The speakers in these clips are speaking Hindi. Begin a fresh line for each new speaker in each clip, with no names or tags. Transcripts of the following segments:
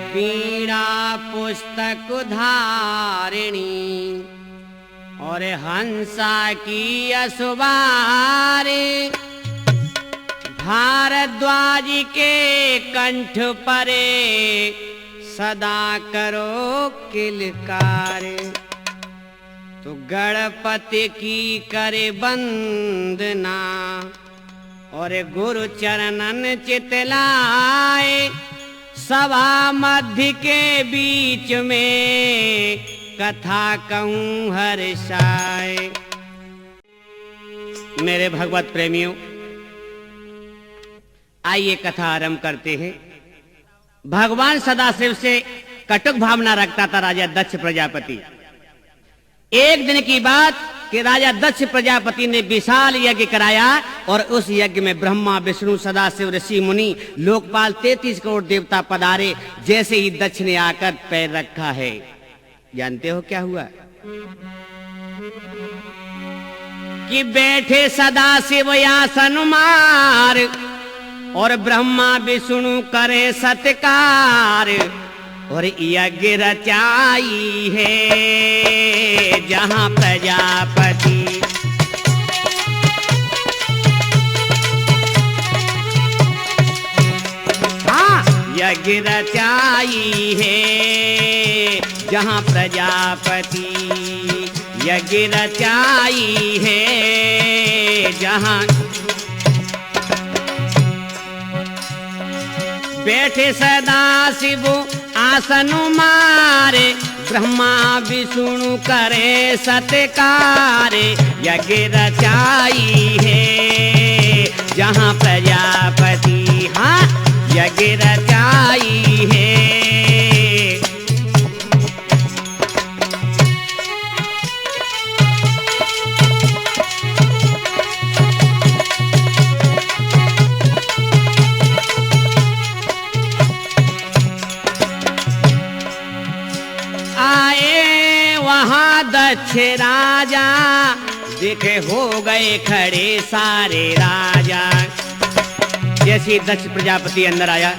वीणा पुस्तक धारिणी और हंसा की असुबारे भारद्वाज के कंठ परे सदा करो किलकार। तो गणपति की करे वंदना और गुरु चरणन चितलाए सभा मध्य के बीच में कथा कहूं हर्षाए। मेरे भगवत प्रेमियों, आइए कथा आरंभ करते हैं। भगवान सदाशिव से कटुक भावना रखता था राजा दक्ष प्रजापति। एक दिन की बात कि राजा दक्ष प्रजापति ने विशाल यज्ञ कराया और उस यज्ञ में ब्रह्मा विष्णु सदाशिव ऋषि मुनि लोकपाल 33 करोड़ देवता पधारे। जैसे ही दक्ष ने आकर पैर रखा है, जानते हो क्या हुआ? कि बैठे सदाशिव आसन मार और ब्रह्मा विष्णु करे सत्कार और यज्ञ रचाई है जहां प्रजापति। हाँ, यज्ञ रचाई है जहां प्रजापति, यज्ञ रचाई है जहां। बैठे सदाशिव आसन मारे ब्रह्मा विष्णु करे सत्कार, यज्ञ रचाई है जहां प्रजापति। हाँ, यज्ञ रचाई है। दक्ष राजा देखे हो गए खड़े सारे राजा। जैसे दक्ष प्रजापति अंदर आया,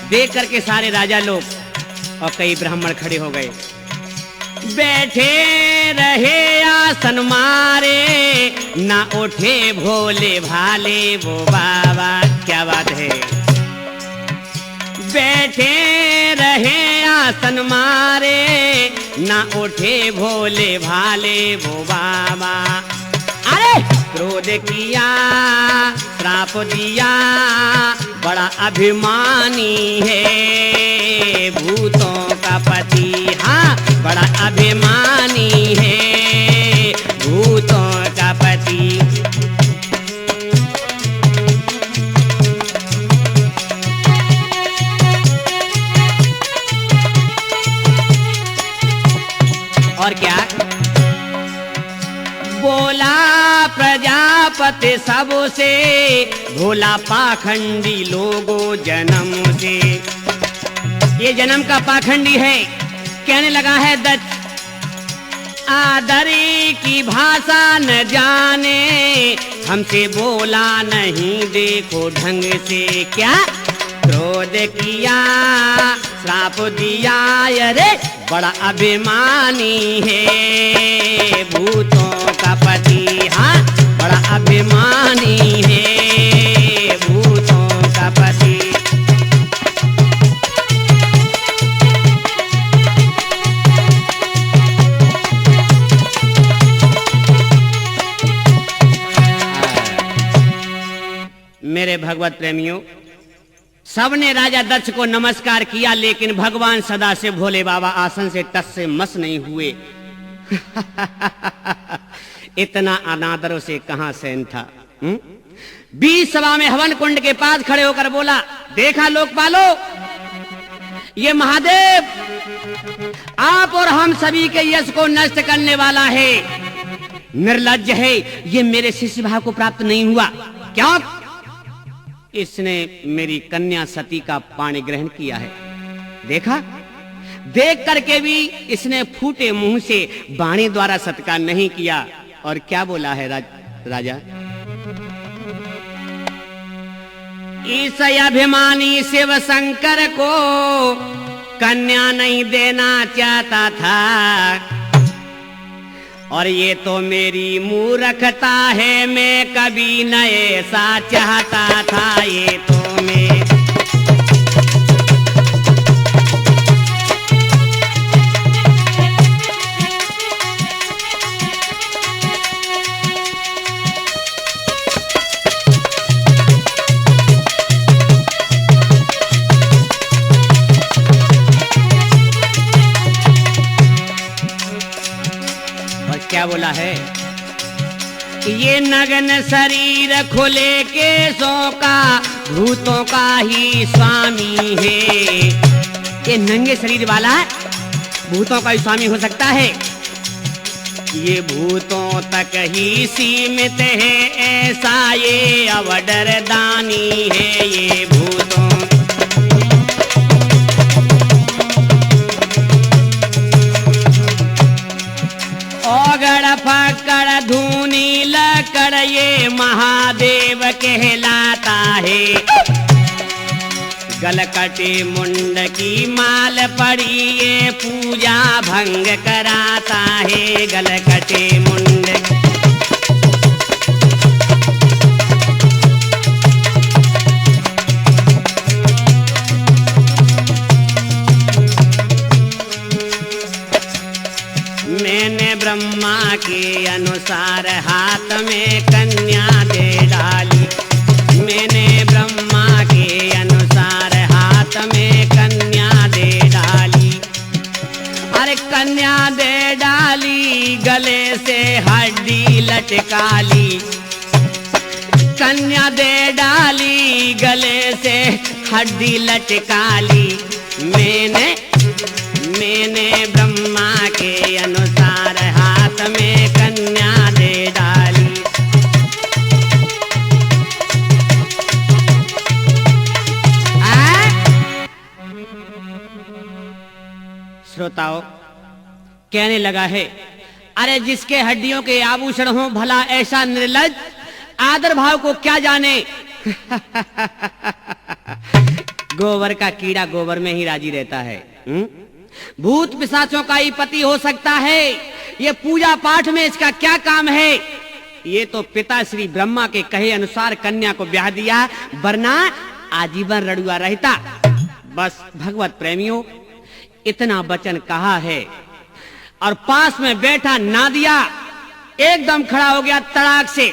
देख करके सारे राजा लोग और कई ब्राह्मण खड़े हो गए। बैठे रहे आसन मारे ना उठे भोले भाले वो बाबा। क्या बात है? बैठे रहे आसन मारे ना उठे भोले भाले वो बाबा। अरे क्रोध किया श्राप दिया बड़ा अभिमानी है भूतों का पति। हाँ, बड़ा अभिमानी है भूतों का पति। और क्या बोला प्रजापति सबसे, भोला पाखंडी लोगों जन्म से। ये जन्म का पाखंडी है। कहने लगा है दत्त, आदर की भाषा न जाने हमसे बोला नहीं देखो ढंग से। क्या क्रोध किया श्राप दिया, अरे बड़ा अभिमानी है भूतों का पति। हाँ, बड़ा अभिमानी है भूतों का पति। मेरे भगवत प्रेमियों, सबने राजा दक्ष को नमस्कार किया, लेकिन भगवान सदाशिव भोले बाबा आसन से टस से मस नहीं हुए। इतना अनादर से कहां सहन था। बीच सभा में हवन कुंड के पास खड़े होकर बोला, देखा लोकपालो, ये महादेव आप और हम सभी के यश को नष्ट करने वाला है। निर्लज्ज है, ये मेरे शिष्य भाव को प्राप्त नहीं हुआ। क्या? इसने मेरी कन्या सती का पाणी ग्रहण किया है। देखा, देख करके भी इसने फूटे मुंह से वाणी द्वारा सत्कार नहीं किया। और क्या बोला है राजा? इस अभिमानी शिव शंकर को कन्या नहीं देना चाहता था, और ये तो मेरी मूर्खता है, मैं कभी न ऐसा चाहता था। ये तो मैं क्या बोला है, ये नग्न शरीर खुले केसों का भूतों का ही स्वामी है। ये नंगे शरीर वाला भूतों का ही स्वामी हो सकता है। ये भूतों तक ही सीमित है, ऐसा ये अवडर दानी है। ये भूतों ओगड़ पकड़ धूनी लकड़ ये महादेव कहलाता है। गलकटे मुंड की माल पड़ी ये पूजा भंग कराता है। गलकटे मुंड मैंने ब्रह्मा के अनुसार हाथ में कन्या दे डाली। मैंने ब्रह्मा के अनुसार हाथ में कन्या दे डाली। अरे कन्या दे डाली, गले से हड्डी लटकाली। कन्या दे डाली, गले से हड्डी लटकाली। मैंने ब्रह्मा के अनुसार हाथ में कन्या दे डाली। श्रोताओं, कहने लगा है, अरे जिसके हड्डियों के आभूषण हो, भला ऐसा निर्लज्ज आदर भाव को क्या जाने। गोबर का कीड़ा गोबर में ही राजी रहता है। भूत पिशाचों का ही पति हो सकता है, ये पूजा पाठ में इसका क्या काम है। ये तो पिता श्री ब्रह्मा के कहे अनुसार कन्या को ब्याह दिया, वरना आजीवन रड़ुआ रहता। बस भगवत प्रेमियों, इतना वचन कहा है और पास में बैठा नादिया एकदम खड़ा हो गया तड़ाक से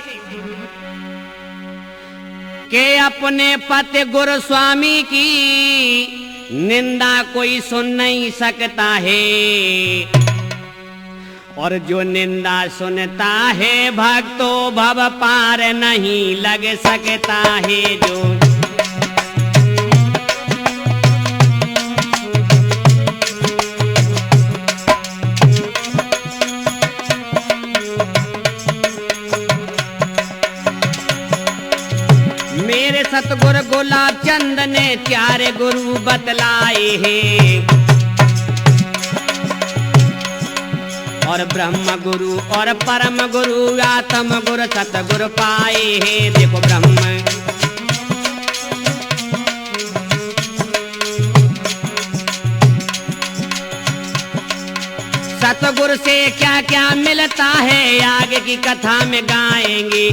के अपने पति गुरु स्वामी की निंदा कोई सुन नहीं सकता है, और जो निंदा सुनता है भक्तों भव पार नहीं लग सकता है। जो मेरे सतगुरु गुलाब चंद ने प्यारे गुरु बतलाए हैं, और ब्रह्म गुरु और परम गुरु आत्म गुरु सतगुरु पाए हैं। देखो ब्रह्म सतगुरु से क्या क्या मिलता है, आगे की कथा में गाएंगे।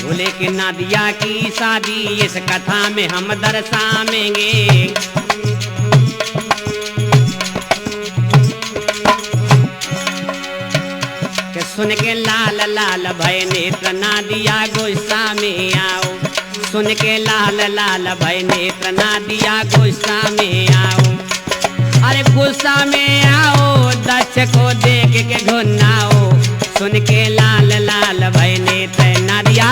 भोले के नादिया की शादी इस कथा में हम दर्शाएंगे। कि सुन के लाल लाल भय नेत्र नादिया गुस्सा में आओ। सुन के लाल लाल भय नेत्र नादिया गुस्सा में आओ। अरे गुस्सा में आओ, दक्ष को देख के घुनाओ। सुन के लाल लाल भय नेत्र नादिया।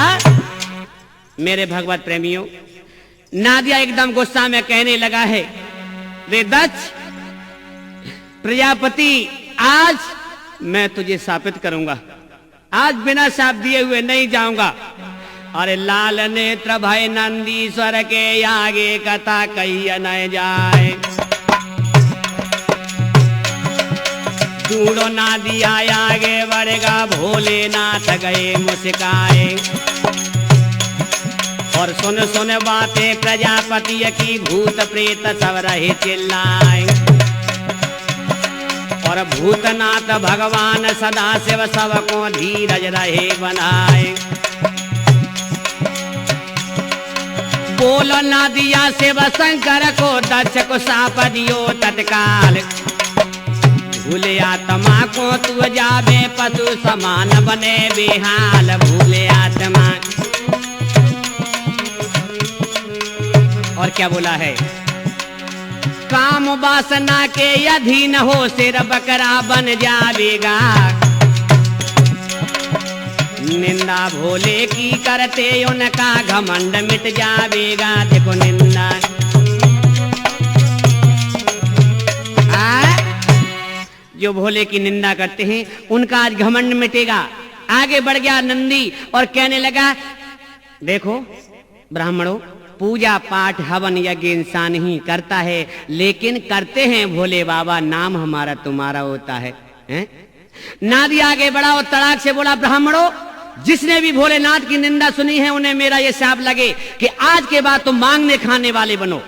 मेरे भगवत प्रेमियों, नादिया एकदम गुस्सा में कहने लगा है, वे दक्ष प्रजापति, आज मैं तुझे शापित करूंगा, आज बिना शाप दिए हुए नहीं जाऊंगा। अरे लाल नेत्र भय नंदीश्वर के आगे कथा कही न जाए। दूड़ो नादिया आगे बढ़ेगा, भोलेनाथ गए मुस्काए। और सुन सुन बातें प्रजापति की, भूत प्रेत सब रहे चिल्लाए। और भूतनाथ भगवान सदा शिव सबको धीरज रहे बनाए। बोलो ना दिया शिव शंकर को, दक्ष को साप दियो तत्काल। भूले आत्मा को तू जावे, पशु समान बने बेहाल। भूले आत्मा। और क्या बोला है? काम वासना के अधीन हो, सिर बकरा बन जावेगा। निंदा भोले की करते उनका, घमंड मिट जावेगा। देखो निंदा जो भोले की निंदा करते हैं उनका आज घमंड मिटेगा। आगे बढ़ गया नंदी और कहने लगा, देखो ब्राह्मणों, पूजा पाठ हवन यज्ञ इंसान ही करता है, लेकिन करते हैं भोले बाबा, नाम हमारा तुम्हारा होता है, हैं? नादी आगे बढ़ा और तड़ाक से बोला, ब्राह्मणों, जिसने भी भोलेनाथ की निंदा सुनी है उन्हें मेरा ये शाप लगे कि आज के बाद तुम मांगने खाने वाले बनो।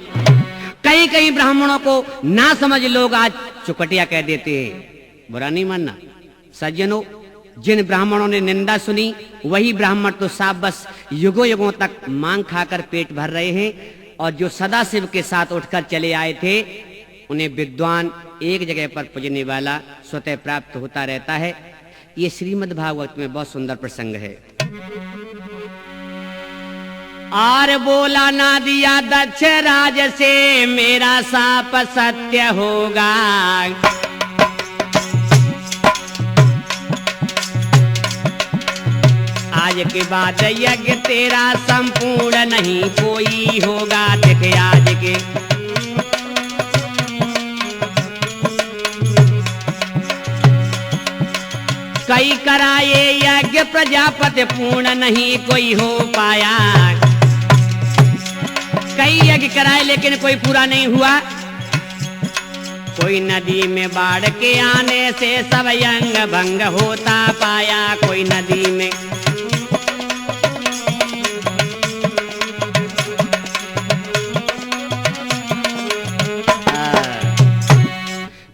कहीं कहीं ब्राह्मणों को ना समझ लोग आज चुकटिया कह देते हैं, बुरा नहीं मानना। सज्जनों, जिन ब्राह्मणों ने निंदा सुनी वही ब्राह्मण तो साफ बस युगों युगों तक मांग खाकर पेट भर रहे हैं, और जो सदाशिव के साथ उठकर चले आए थे उन्हें विद्वान एक जगह पर पूजने वाला स्वतः प्राप्त होता रहता है। ये श्रीमद् भागवत में बहुत सुंदर प्रसंग है। आर बोला ना दिया दक्ष राज से, मेरा साप सत्य होगा। आज के बाद यज्ञ तेरा संपूर्ण नहीं कोई होगा। देखे आज के कई कराए यज्ञ प्रजापति, पूर्ण नहीं कोई हो पाया। कई यज्ञ कराए लेकिन कोई पूरा नहीं हुआ। कोई नदी में बाढ़ के आने से सब यंग भंग होता पाया। कोई नदी में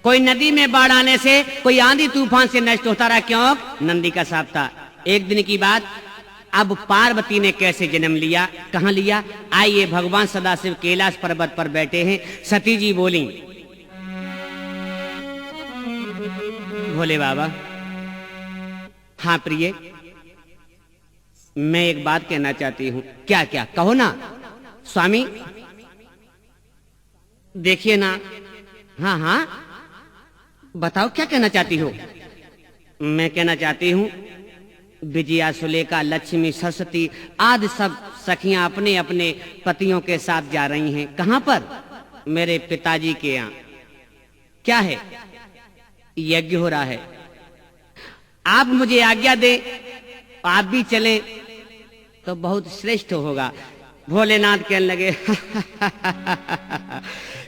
कोई नदी में बाढ़ आने से, कोई आंधी तूफान से नष्ट होता रहा। क्यों? नंदी का साप था। एक दिन की बात, अब पार्वती ने कैसे जन्म लिया, कहां लिया? आइए, भगवान सदाशिव कैलाश पर्वत पर बैठे हैं। सती जी बोली, भोले बाबा, हाँ प्रिय, मैं एक बात कहना चाहती हूं। क्या क्या? कहो ना। स्वामी देखिए ना। हाँ हाँ बताओ, क्या कहना चाहती हो? मैं कहना चाहती हूँ, विजया, सुलेखा, लक्ष्मी, सरस्वती आदि सब सखियां अपने अपने पतियों के साथ जा रही हैं। कहां पर? मेरे पिताजी के यहाँ। क्या है? यज्ञ हो रहा है। आप मुझे आज्ञा दे, आप भी चलें तो बहुत श्रेष्ठ होगा। भोलेनाथ कहने लगे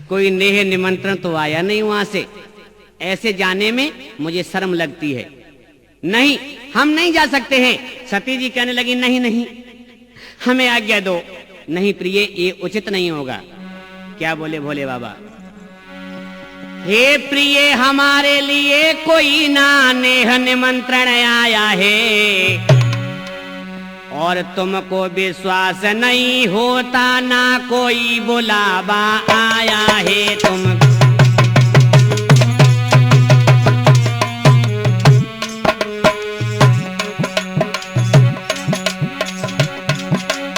कोई नेह निमंत्रण तो आया नहीं वहां से, ऐसे जाने में मुझे शर्म लगती है। नहीं, हम नहीं जा सकते हैं। सती जी कहने लगी, नहीं नहीं, हमें आज्ञा दो। नहीं प्रिय, ये उचित नहीं होगा। क्या बोले भोले बाबा? हे प्रिय, हमारे लिए कोई ना नेह निमंत्रण आया है, और तुमको विश्वास नहीं होता ना कोई बुलावा आया है। तुम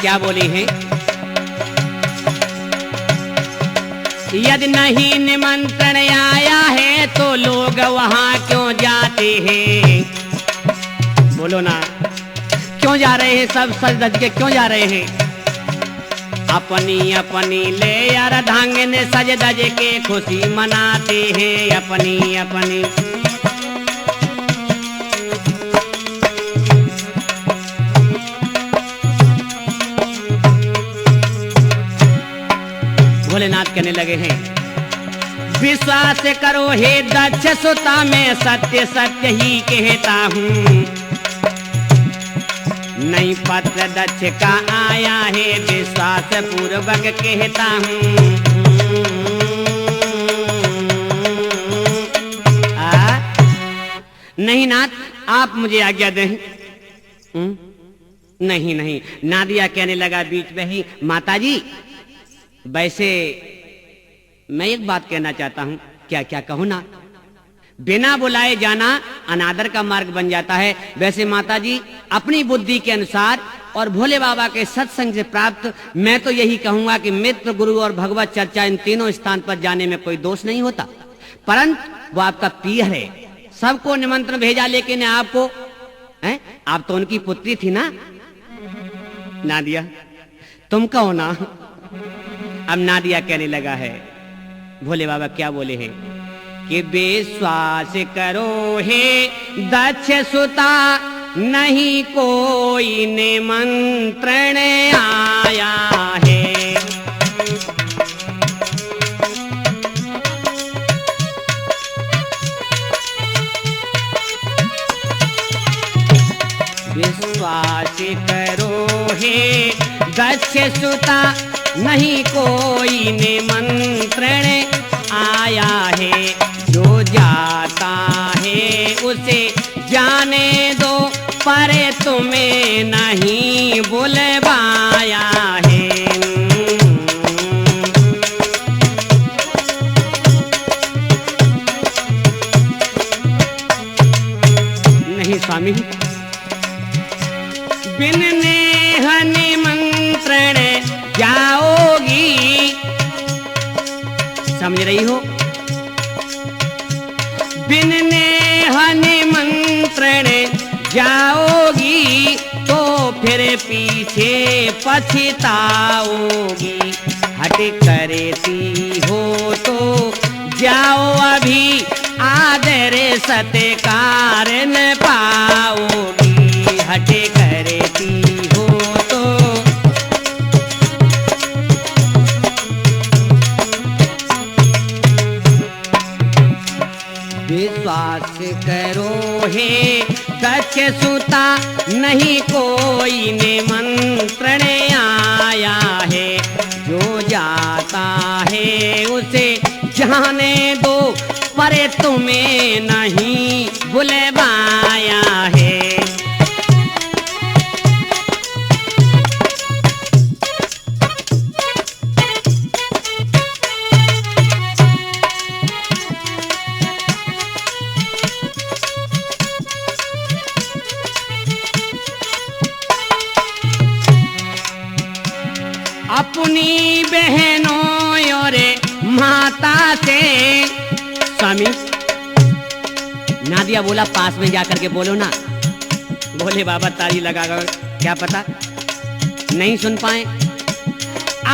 क्या बोली है? यदि नहीं निमंत्रण आया है तो लोग वहां क्यों जाते हैं? बोलो ना, क्यों जा रहे हैं? सब सज धज के क्यों जा रहे हैं? अपनी अपनी ले यार ढंगने सज धज के खुशी मनाते हैं। अपनी अपनी भोलेनाथ कहने लगे हैं, विश्वास करो हे दक्ष सुता, मैं सत्य सत्य ही कहता हूँ। नहीं पत्र दक्ष का आया है, विश्वास पूर्वक कहता हूँ। नहीं नाथ, आप मुझे आज्ञा दें। नहीं नहीं, नादिया कहने लगा बीच में ही, माताजी वैसे मैं एक बात कहना चाहता हूं। क्या क्या कहूं ना? बिना बुलाए जाना अनादर का मार्ग बन जाता है। वैसे माताजी अपनी बुद्धि के अनुसार और भोले बाबा के सत्संग से प्राप्त मैं तो यही कहूंगा कि मित्र, गुरु और भगवत चर्चा इन तीनों स्थान पर जाने में कोई दोष नहीं होता। परंतु वो आपका पीर है, सबको निमंत्रण भेजा, लेकिन आपको आप तो उनकी पुत्री थी ना नादिया, तुम कहो ना। अब नादिया कहने लगा है, भोले बाबा क्या बोले हैं कि विश्वास करो हे दक्ष सुता, नहीं कोई निमंत्रण आया है। विश्वास करो हे दक्ष सुता, नहीं कोई निमंत्रण आया है। जो जाता है उसे जाने दो, पर तुम्हें नहीं बुलवाया है। नहीं स्वामी, बिन नेह निमंत्रण जाओगी, समझ रही हो? बिन नेह निमंत्रण जाओगी तो फिर पीछे पछताओगी। हट करती हो तो जाओ अभी, आदर सत्कार न पाओगी। हट करती हो तो विश्वास करो हे दक्ष सुता, नहीं कोई निमंत्रण आया है। जो जाता है उसे जाने दो, पर तुम्हें नहीं बुलवाया है। अपनी बहनों और माता से, स्वामी नादिया बोला पास में जाकर के बोलो ना। भोले बाबा ताली लगाकर क्या पता नहीं सुन पाए।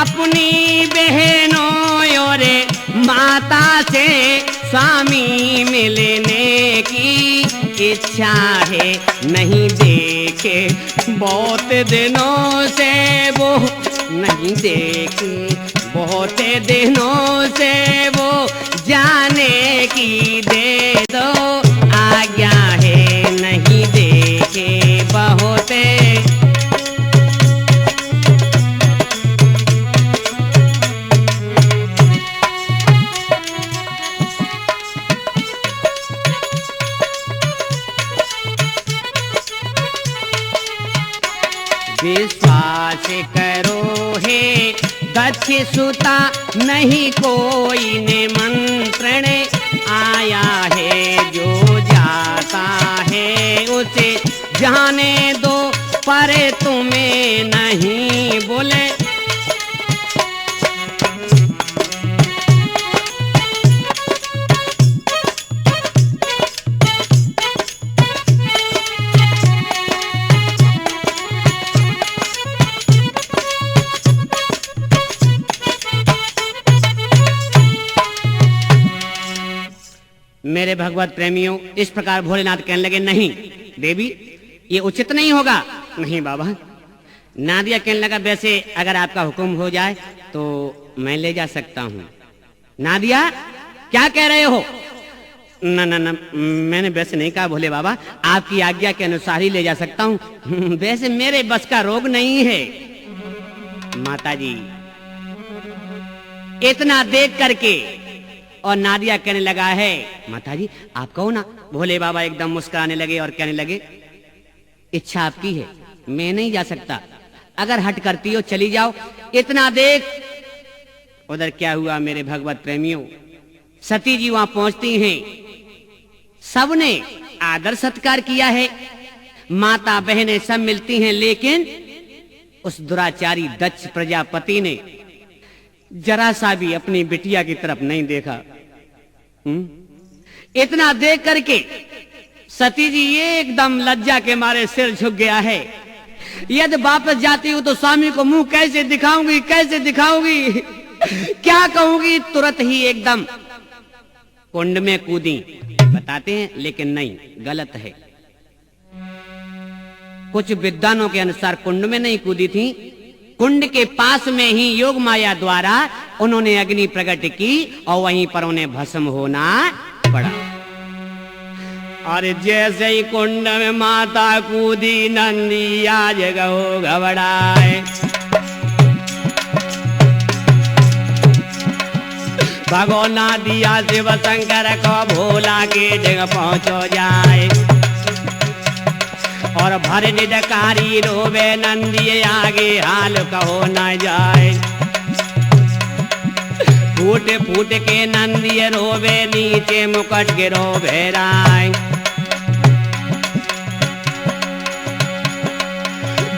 अपनी बहनों और माता से स्वामी मिलने की इच्छा है। नहीं देखे बहुत दिनों से वो, नहीं देखी बहुत दिनों से वो, जाने की दे दो आज्ञा है। नहीं देखे बहुत, विश्वास करो हे दक्ष सुता, नहीं कोई निमंत्रण आया है। जो जाता है उसे जाने दो, पर तुम्हें नहीं बोले। मेरे भगवत प्रेमियों, इस प्रकार भोलेनाथ कहने लगे, नहीं देवी ये उचित नहीं होगा। नहीं बाबा। नादिया कहने लगा, वैसे अगर आपका हुक्म हो जाए तो मैं ले जा सकता हूं। नादिया क्या कह रहे हो? ना ना ना, मैंने वैसे नहीं कहा भोले बाबा, आपकी आज्ञा के अनुसार ही ले जा सकता हूँ, वैसे मेरे बस का रोग नहीं है। माता जी इतना देख करके और नादिया कहने लगा है, माता जी आप कहो ना। भोले बाबा एकदम मुस्कुराने लगे और कहने लगे, इच्छा आपकी है, मैं नहीं जा सकता, अगर हट करती हो चली जाओ। इतना देख उधर क्या हुआ मेरे भगवत प्रेमियों, सती जी वहां पहुंचती हैं, सबने आदर सत्कार किया है, माता बहनें सब मिलती हैं, लेकिन उस दुराचारी दक्ष प्रजापति ने जरा सा भी अपनी बिटिया की तरफ नहीं देखा। इतना देख करके सती जी एकदम लज्जा के मारे सिर झुक गया है। यदि वापस जाती हूं तो स्वामी को मुंह कैसे दिखाऊंगी, कैसे दिखाऊंगी, क्या कहूंगी। तुरंत ही एकदम कुंड में कूदी। बताते हैं लेकिन नहीं, गलत है। कुछ विद्वानों के अनुसार कुंड में नहीं कूदी थी, कुंड के पास में ही योग माया द्वारा उन्होंने अग्नि प्रकट की और वहीं पर उन्हें भस्म होना पड़ा। और जैसे ही कुंड में माता कूदी, नंदी आज गो घबराए। भगोना दिया शिव शंकर को भोला के जगह पहुंचो जाए। और भर निडकारी रोवे नंदी आगे हाल कहो न जाए। फूट फूट के नंदी रोवे नीचे मुकट के रोवे राय।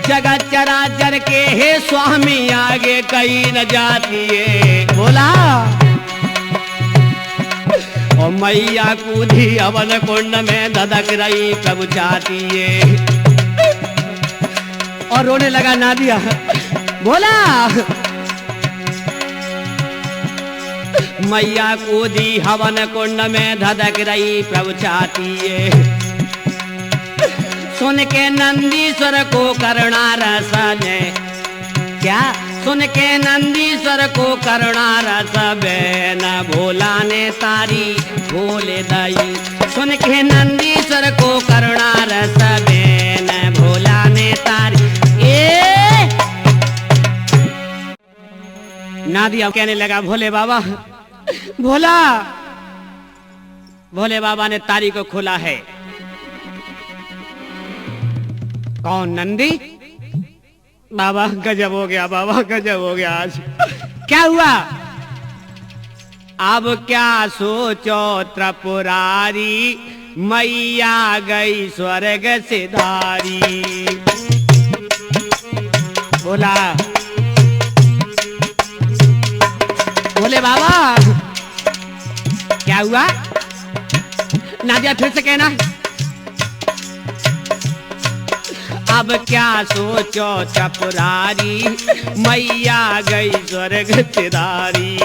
जगत चराचर के हे स्वामी आगे कहीं न जाती है। बोला और मैया कूदी अवन कुंड में धधक रही प्रभु चाहती है। और रोने लगा नादिया। बोला मैया कूदी हवन कुंड में धधक रही प्रभु चाहती है। सुन के नंदीश्वर को करुणा रस ने क्या, सुन के नंदीश्वर को करुणा रस बेन भोला ने तारी भोले दई। सुन के नंदीश्वर को करुणा रस बेन भोला ने तारी। नादिया कहने लगा भोले बाबा, भोला। भोले बाबा ने तारी को खोला है। कौन? नंदी। बाबा गजब हो गया, बाबा गजब हो गया। आज क्या हुआ? अब क्या सोचो त्रिपुरारी, मैया गई स्वर्ग सिधारी। बोला बोले बाबा क्या हुआ? नादिया फिर से कहना। अब क्या सोचो त्रिपुरारी, मैया गई स्वर्ग सिधारी।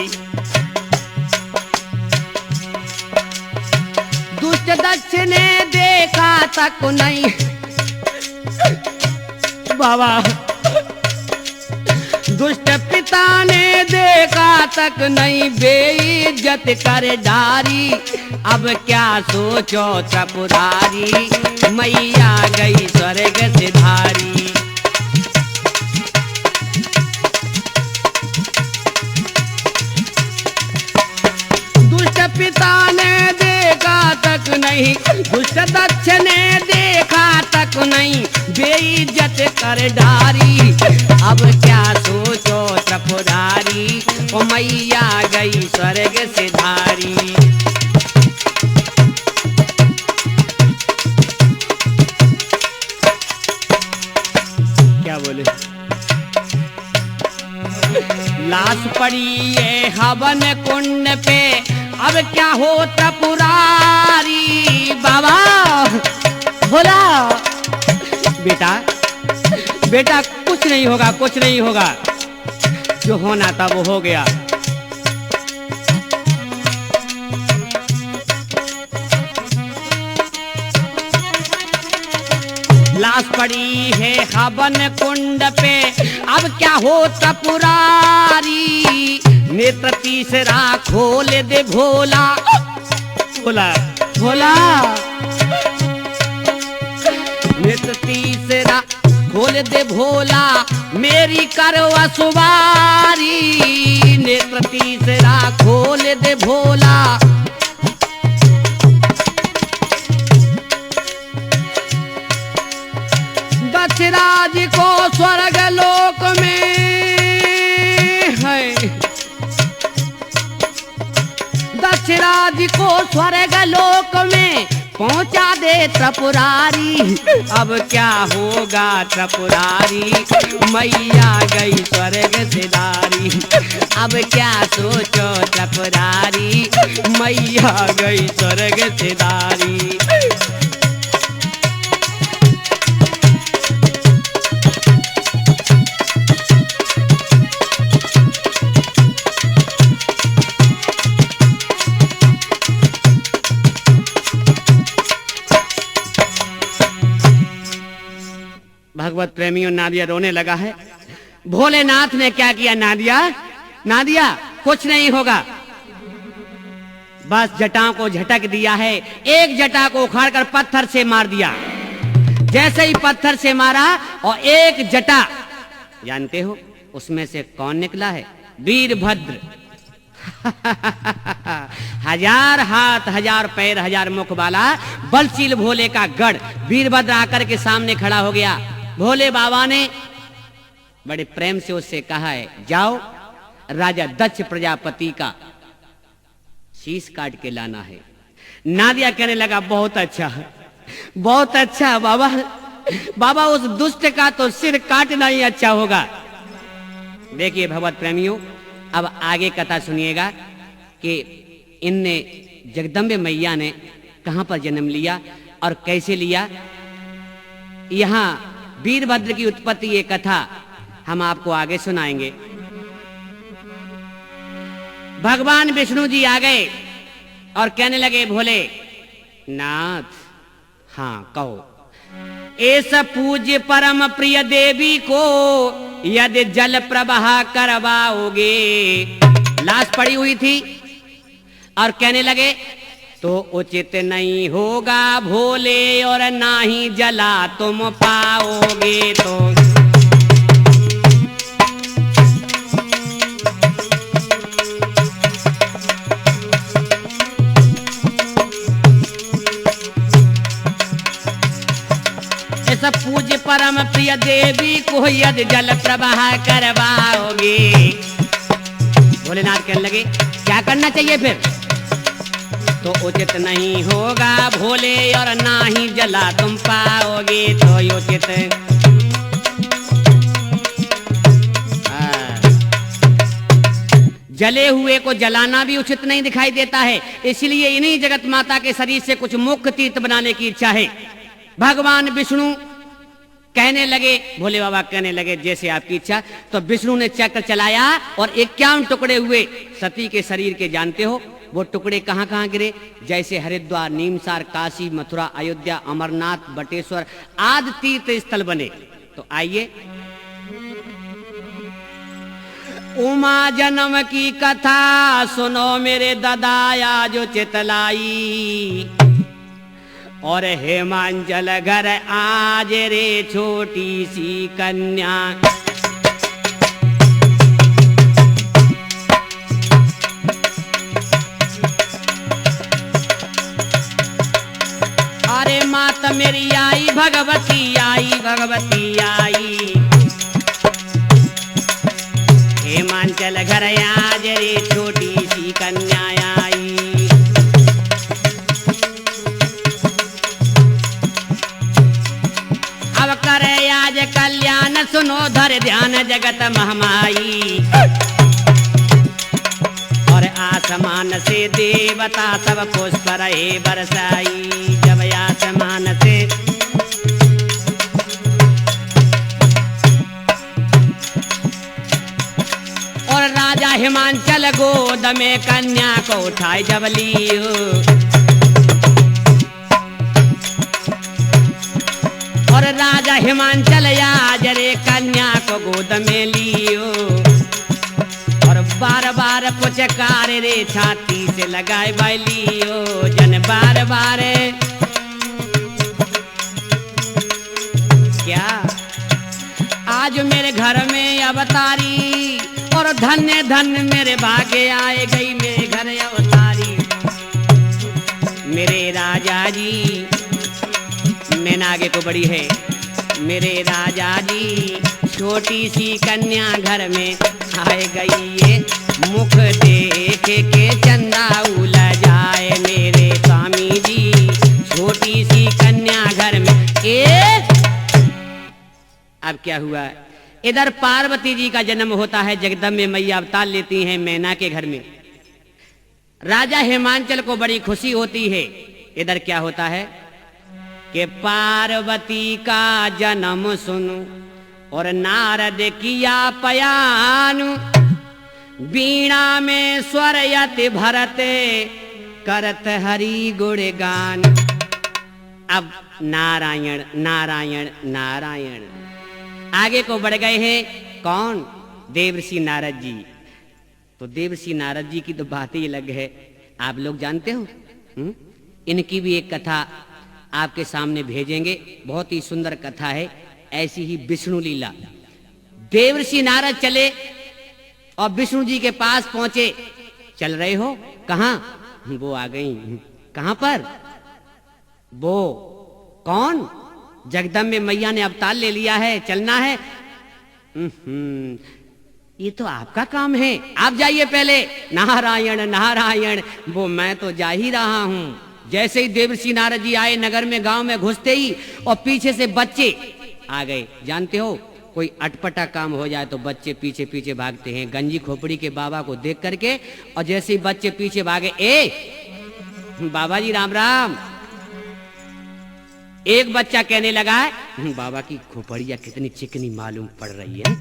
दुष्ट दक्ष ने देखा तक नहीं। बाबा दुष्ट पिता ने देखा तक नहीं, बेइज्जत कर डारी। अब क्या सोचो त्रिपुरारी, मैया गई स्वर्ग सिधारी। दुष्ट पिता ने देखा तक नहीं, दुष्ट दक्ष ने देखा तक नहीं, बेइज्जत कर डारी। अब क्या सोचो त्रिपुरारी, ओ मैया गई स्वर्ग सिधारी। क्या बोले? लाश पड़ी है हवन कुंड पे, अब क्या हो त्रिपुरारी। बाबा बोला बेटा बेटा कुछ नहीं होगा, कुछ नहीं होगा, जो होना था वो हो गया। लाश पड़ी है हवन कुंड पे, अब क्या हो त्रिपुरारी। नेत्र तीसरा खोल दे भोला। बोला भोला नेत्र तीसरा खोल दे भोला मेरी करवा सुवारी नेत्र तीसरा खोल दे भोला दक्षराज को स्वर्ग लोक में है दक्षराज को स्वर्ग लोक में पहुंचा दे त्रिपुरारी अब क्या होगा त्रिपुरारी मैया गई स्वर्ग सिधारी अब क्या सोचो त्रिपुरारी मैया गई स्वर्ग सिधारी भगवत प्रेमियों नादिया रोने लगा है। भोलेनाथ ने क्या किया? नादिया नादिया कुछ नहीं होगा, बस जटाओं को झटक दिया है। एक जटा को उखाड़कर पत्थर से मार दिया। जैसे ही पत्थर से मारा और एक जटा, जानते हो उसमें से कौन निकला है? वीरभद्र। हजार हाथ, हजार पैर, हजार मुख वाला बलशील भोले का गढ़ वीरभद्र आकर के सामने खड़ा हो गया। भोले बाबा ने बड़े प्रेम से उससे कहा है, जाओ राजा दक्ष प्रजापति का शीश काट के लाना है। नादिया कहने लगा, बहुत अच्छा, बहुत अच्छा बाबा, बाबा उस दुष्ट का तो सिर काटना ही अच्छा होगा। देखिए भगवत प्रेमियों, अब आगे कथा सुनिएगा कि इनने जगदम्बे मैया ने कहां पर जन्म लिया और कैसे लिया। यहां वीरभद्र की उत्पत्ति, ये कथा हम आपको आगे सुनाएंगे। भगवान विष्णु जी आ गए और कहने लगे, भोले नाथ, हाँ कहो, ऐसा पूज्य परम प्रिय देवी को यदि जल प्रवाह करवाओगे। लाश पड़ी हुई थी और कहने लगे, तो उचित नहीं होगा भोले और ना ही जला तुम पाओगे। तो ऐसा पूज्य परम प्रिय देवी को यदि जल प्रवाह करवाओगे। भोलेनाथ कहने लगे, क्या करना चाहिए फिर? तो उचित नहीं होगा भोले और ना ही जला तुम पाओगे। तो उचित जले हुए को जलाना भी उचित नहीं दिखाई देता है, इसलिए इन्हीं जगत माता के शरीर से कुछ मुख्य तीर्थ बनाने की इच्छा है। भगवान विष्णु कहने लगे, भोले बाबा कहने लगे, जैसे आपकी इच्छा। तो विष्णु ने चक्र चलाया और 51 टुकड़े हुए सती के शरीर के। जानते हो वो टुकड़े कहां कहां गिरे? जैसे हरिद्वार, नीमसार, काशी, मथुरा, अयोध्या, अमरनाथ, बटेश्वर आदि तीर्थ स्थल बने। तो आइए, उमा जन्म की कथा सुनो मेरे ददाया जो चितलाई। और हेमांचल घर आज रे छोटी सी कन्या। अरे मात मेरी आई भगवती आई, भगवती आई। हेमांचल घर आज रे छोटी सी कन्या आई। अब करे आज कल्याण सुनो धर ध्यान जगत महमाई। और आसमान से देवता सब पुष्प रहे बरसाई। जब आसमान से और राजा हिमांचल गोद में कन्या को उठाए जब लियो। और राजा हिमांचल आज रे कन्या को गोद में लियो। और बार बार पुचकार रे छाती से लगाए बैलियो। जन बार बार क्या आज मेरे घर में अवतारी और धन्य धन्य मेरे भाग्य आए गई मेरे घर अवतारी। मेरे राजा जी, मैंने आगे को बड़ी है, मेरे राजा जी छोटी सी कन्या घर में आए गई ये मुख देख के चंदा उला जाए। मेरे स्वामी जी छोटी सी कन्या घर में अब क्या हुआ, इधर पार्वती जी का जन्म होता है, जगदम्बे मैया अवतार लेती हैं मैना के घर में। राजा हिमांचल को बड़ी खुशी होती है। इधर क्या होता है कि पार्वती का जन्म सुनो और नारद किया पयान, वीणा में स्वर यति भरते करत हरि गुणगान। अब नारायण नारायण नारायण आगे को बढ़ गए हैं कौन, देवर्षि नारद जी। तो देवर्षि नारद जी की तो बात ही अलग है, आप लोग जानते हो। इनकी भी एक कथा आपके सामने भेजेंगे, बहुत ही सुंदर कथा है, ऐसी ही विष्णु लीला। देवर्षि नारद चले और विष्णु जी के पास पहुंचे। चल रहे हो कहां, वो आ गई। कहां पर, वो कौन, जगदम्बे मैया ने अवतार ले लिया है, चलना है। ये तो आपका काम है, आप जाइए पहले। नारायण नारायण, वो मैं तो जा ही रहा हूं। जैसे ही देवर्षि नारद जी आए नगर में, गांव में घुसते ही और पीछे से बच्चे आ गए। जानते हो कोई अटपटा काम हो जाए तो बच्चे पीछे पीछे भागते हैं। गंजी खोपड़ी के बाबा को देख करके और जैसे ही बच्चे पीछे भागे, ए बाबा जी राम राम। एक बच्चा कहने लगा है, बाबा की खोपड़िया कितनी चिकनी मालूम पड़ रही है।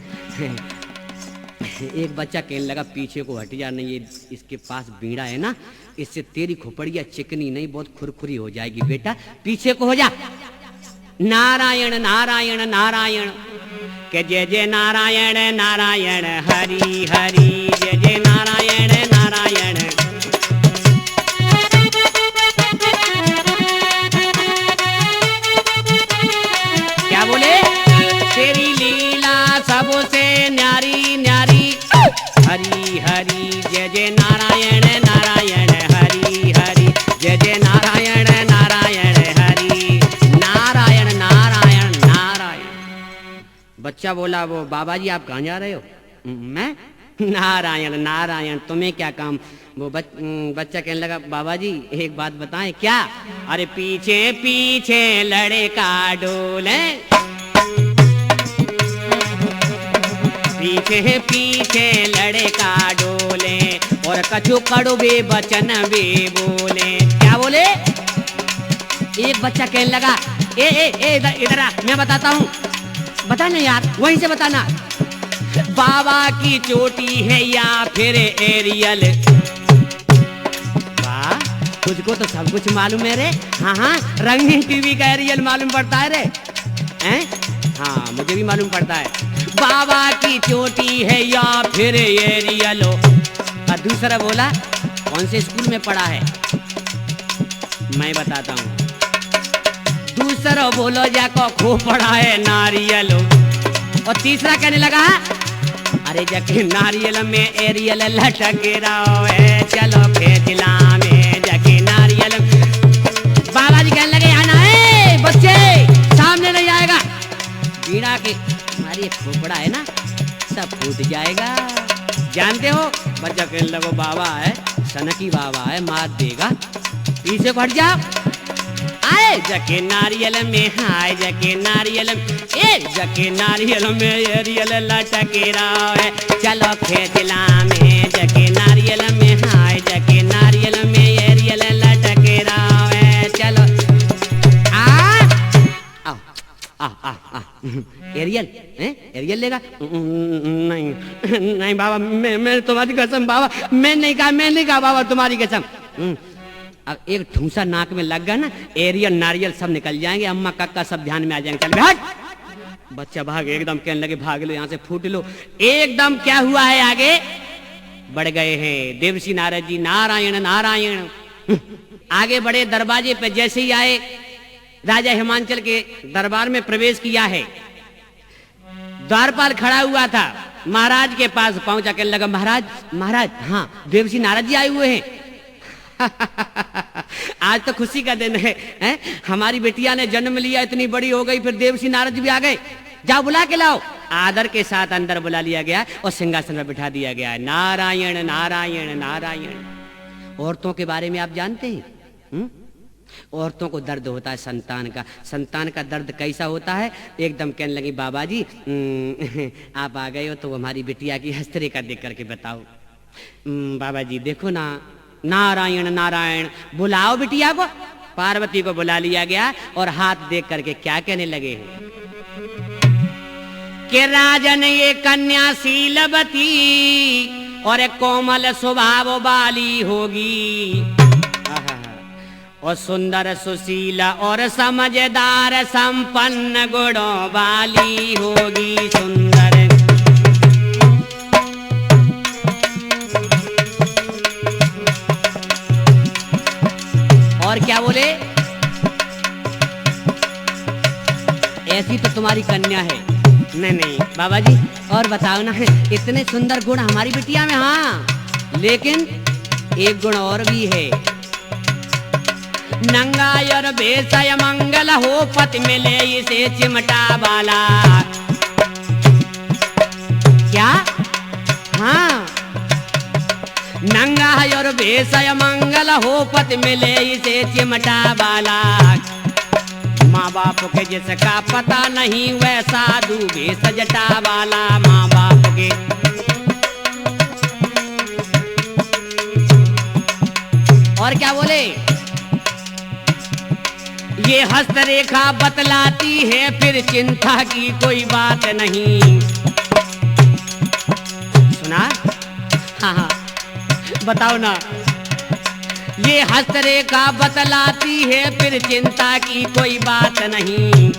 एक बच्चा कहने लगा, पीछे को हट जा, नहीं ये इसके पास बीड़ा है ना, इससे तेरी खोपड़िया चिकनी नहीं बहुत खुरखुरी हो जाएगी, बेटा पीछे को हो जा। नारायण नारायण नारायण के जय जय नारायण नारायण हरि हरि, जय जय नारायण नारायण। क्या बोले, तेरी लीला सबसे न्यारी न्यारी, हरि हरि जय जय नारायण नारायण हरि हरि, जय जय नारायण नारायण हरि, नारायण नारायण नारायण। बच्चा बोला, वो बाबा जी आप कहाँ जा रहे हो? मैं, नारायण नारायण, तुम्हें क्या काम? वो बच्चा कहने लगा, बाबा जी एक बात बताएं। क्या? अरे पीछे पीछे लड़का डोले, पीछे पीछे लड़का डोले और कछु कड़वे वचन भी बोले। क्या बोले? एक बच्चा कहने लगा, ए ए ए इधर आ, मैं बताता हूँ। बताना यार, वहीं से बताना। बाबा की चोटी है या फिर एरियल? वाह, तुझको तो सब कुछ मालूम है रे। हाँ हाँ, रंगीन टीवी का एरियल मालूम पड़ता है रे, हैं? हाँ मुझे भी मालूम पड़ता है। बाबा की चोटी है या फिर एरियल? और दूसरा बोला, कौन से स्कूल में पढ़ा है? मैं बताता हूँ। दूसरा बोलो, जाको खूब पढ़ा है नारियल। और तीसरा कहने लगा, अरे जाके नारियल में एरियल लटक रहा है, चलो खेतला में जाके नारियल। बाबा जी कहने लगे, आना है बच्चे, सामने नहीं आएगा। बीड़ा के हमारी खोपड़ा है ना, सब फूट जाएगा। जानते हो, बच्चा कहने लगो, बाबा है सनकी, बाबा है मार देगा, पीछे को हट जाओ। आए जके नारियल में, हाय जके नारियल में, ए जके नारियल में एरियल लटके रहा है, चलो खेतला में जके नारियल में, हाय जके नारियल में एरियल लटके रहा है, चलो एरियल हैं? एरियल लेगा? नहीं नहीं बाबा, मैं तुम्हारी कसम बाबा, मैं नहीं कहा बाबा, तुम्हारी कसम। अब एक ठूसा नाक में लग गया ना, एरियल नारियल सब निकल जाएंगे, अम्मा काका सब ध्यान में आ जाएंगे। चल भाग। बच्चा भाग, एकदम कहने लगे, भाग लो यहाँ से, फूट लो। एकदम क्या हुआ है, आगे बढ़ गए हैं देवर्षि नारद जी। नारायण नारायण, आगे बढ़े, दरवाजे पे जैसे ही आए, राजा हिमांचल के दरबार में प्रवेश किया है। द्वारपाल खड़ा हुआ था, महाराज के पास पहुंचा, कहने लगा महाराज महाराज, हाँ देवर्षि नारद जी आए हुए हैं। आज तो खुशी का दिन है, हमारी बेटिया ने जन्म लिया, इतनी बड़ी हो गई, फिर देवर्षि नारद जी भी आ गए, जाओ बुला के लाओ। आदर के साथ अंदर बुला लिया गया और सिंहासन पर बिठा दिया गया है। नारायण नारायण नारायण। औरतों के बारे में आप जानते हैं? औरतों को दर्द होता है संतान का। संतान का दर्द कैसा होता है? एकदम कहने लगी बाबा जी आप आ गए हो तो हमारी बिटिया की हस्तरेखा देख करके बताओ। बाबा जी देखो ना, नारायण नारायण, बुलाओ बिटिया को। पार्वती को बुला लिया गया और हाथ देख करके क्या कहने लगे कि राजन ये कन्या शीलवती और कोमल स्वभाव वाली होगी, और सुंदर सुशीला और समझदार संपन्न गुणों वाली होगी। सुंदर और क्या बोले, ऐसी तो तुम्हारी कन्या है। नहीं नहीं बाबा जी और बताओ ना, इतने सुंदर गुण हमारी बिटिया में। हाँ लेकिन एक गुण और भी है, नंगायर बेसय मंगल हो, पति मिले इसे चिमटा वाला। क्या? हाँ, नंगायर बेसय मंगल हो, पति मिले इसे चिमटा वाला। माँ बाप के जिसका पता नहीं वह साधु भेष जटा वाला। माँ बाप के और क्या बोले, ये हस्तरेखा बतलाती है फिर चिंता की कोई बात नहीं। सुना? हाँ हाँ बताओ ना, ये हस्तरेखा बतलाती है फिर चिंता की कोई बात नहीं।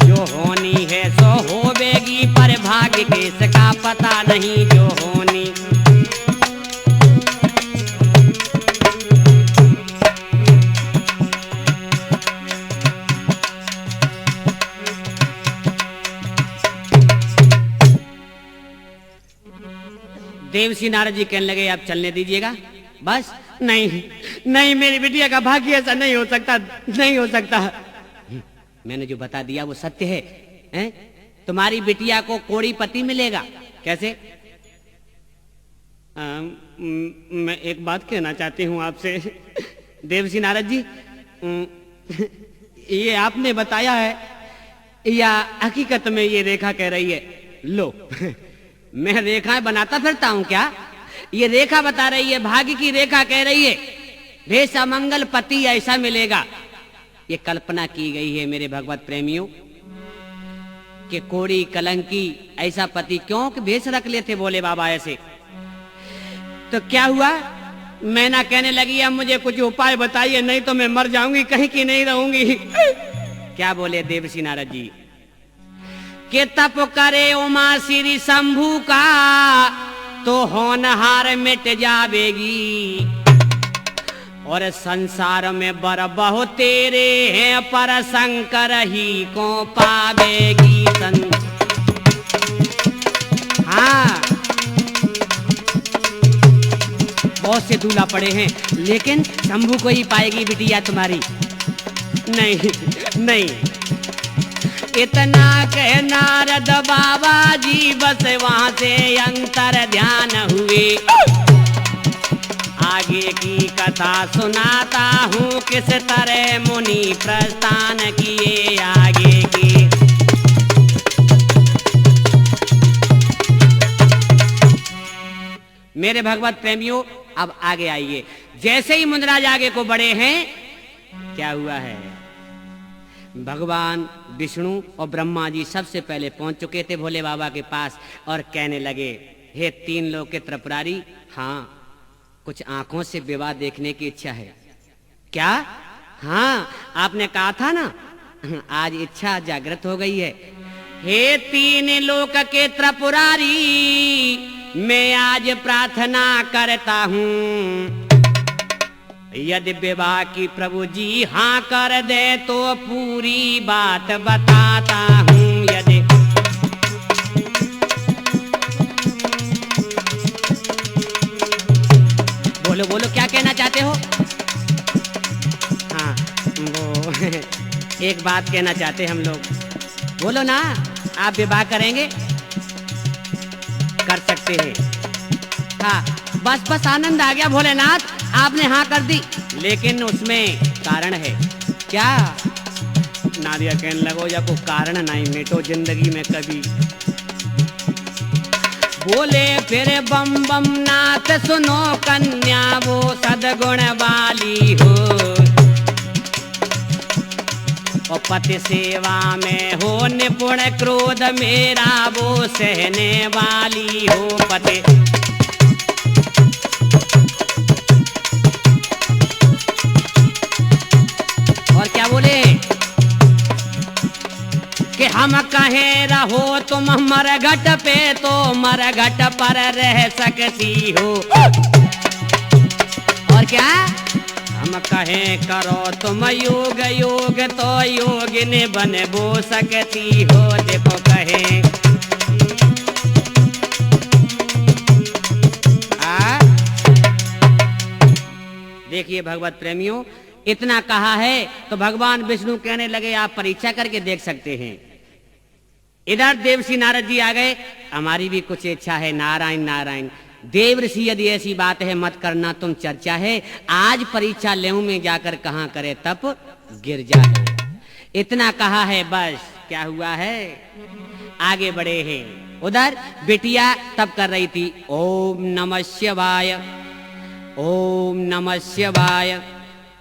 जो होनी है सो होवेगी, पर भाग्य के इसका पता नहीं। जो होनी देवर्षि नारद जी कहने लगे आप चलने दीजिएगा बस। नहीं नहीं मेरी बिटिया का भाग्य ऐसा नहीं हो सकता, नहीं हो सकता। मैंने जो बता दिया वो सत्य है, हैं? तुम्हारी बिटिया को कोड़ी पति मिलेगा। कैसे? मैं एक बात कहना चाहती हूँ आपसे देवर्षि नारद जी, ये आपने बताया है या हकीकत में ये रेखा कह रही है? लो मैं रेखाएं बनाता फिरता हूँ क्या? ये रेखा बता रही है, भाग्य की रेखा कह रही है, भेषा मंगल पति ऐसा मिलेगा। ये कल्पना की गई है मेरे भगवत प्रेमियों कि कोड़ी कलंकी ऐसा पति क्यों कि भेष रख लेते बोले बाबा ऐसे। तो क्या हुआ, मैना कहने लगी अब मुझे कुछ उपाय बताइए, नहीं तो मैं मर जाऊंगी, कहीं की नहीं रहूंगी। क्या बोले देवर्षि नारद जी के तप करे उमा श्री शंभु का, तो होनहार मिट जावेगी। और संसार में बर बहु तेरे हैं, पर शंकर ही को पावेगी। हाँ बहुत से दूल्हा पड़े हैं, लेकिन शंभु को ही पाएगी बिटिया तुम्हारी। नहीं नहीं इतना कह नारद बाबा जी, बस वहां से अंतर ध्यान हुए। आगे की कथा सुनाता हूँ, किस तरह मुनि प्रस्थान किए आगे की। मेरे भगवत प्रेमियों अब आगे आइए। जैसे ही मुनिराज आगे को बढ़े हैं, क्या हुआ है, भगवान विष्णु और ब्रह्मा जी सबसे पहले पहुंच चुके थे भोले बाबा के पास और कहने लगे, हे तीन लोग के त्रिपुरारी, हाँ कुछ आंखों से विवाह देखने की इच्छा है। क्या? हाँ आपने कहा था ना, आज इच्छा जागृत हो गई है। हे तीन लोक के त्रिपुरारी, मैं आज प्रार्थना करता हूँ, यदि विवाह की प्रभु जी हाँ कर दे तो पूरी बात बताता हूँ। यदि बोलो बोलो क्या कहना चाहते हो? हाँ वो एक बात कहना चाहते हम लोग। बोलो ना, आप विवाह करेंगे? कर सकते हैं। हाँ बस बस आनंद आ गया भोलेनाथ, आपने हाँ कर दी, लेकिन उसमें कारण है। क्या? नारिया कहने लगो जब कोई कारण नहीं मिटो जिंदगी में कभी। बोले फिर बम बम नाथ सुनो कन्या वो सदगुण वाली हो, और पति सेवा में हो निपुण, क्रोध मेरा वो सहने वाली हो। पति और क्या बोले कि हम कहे रहो तुम मरघट पे तो मरघट पर रह सकती हो। और क्या? हम कहे करो तुम योग योग तो योगिनी बन बो सकती हो। देखो कहे देखिए भगवत प्रेमियों, इतना कहा है तो भगवान विष्णु कहने लगे आप परीक्षा करके देख सकते हैं। इधर देवसी नारद जी आ गए, हमारी भी कुछ इच्छा है। नारायण नारायण। देव ऋषि यदि ऐसी बात है मत करना, तुम चर्चा है, आज परीक्षा लेऊ में जाकर कहाँ करे तप गिर जाए। इतना कहा है बस। क्या हुआ है? आगे बढ़े हैं। उधर बिटिया तप कर रही थी। ओम नमः शिवाय, ओम नमः शिवाय,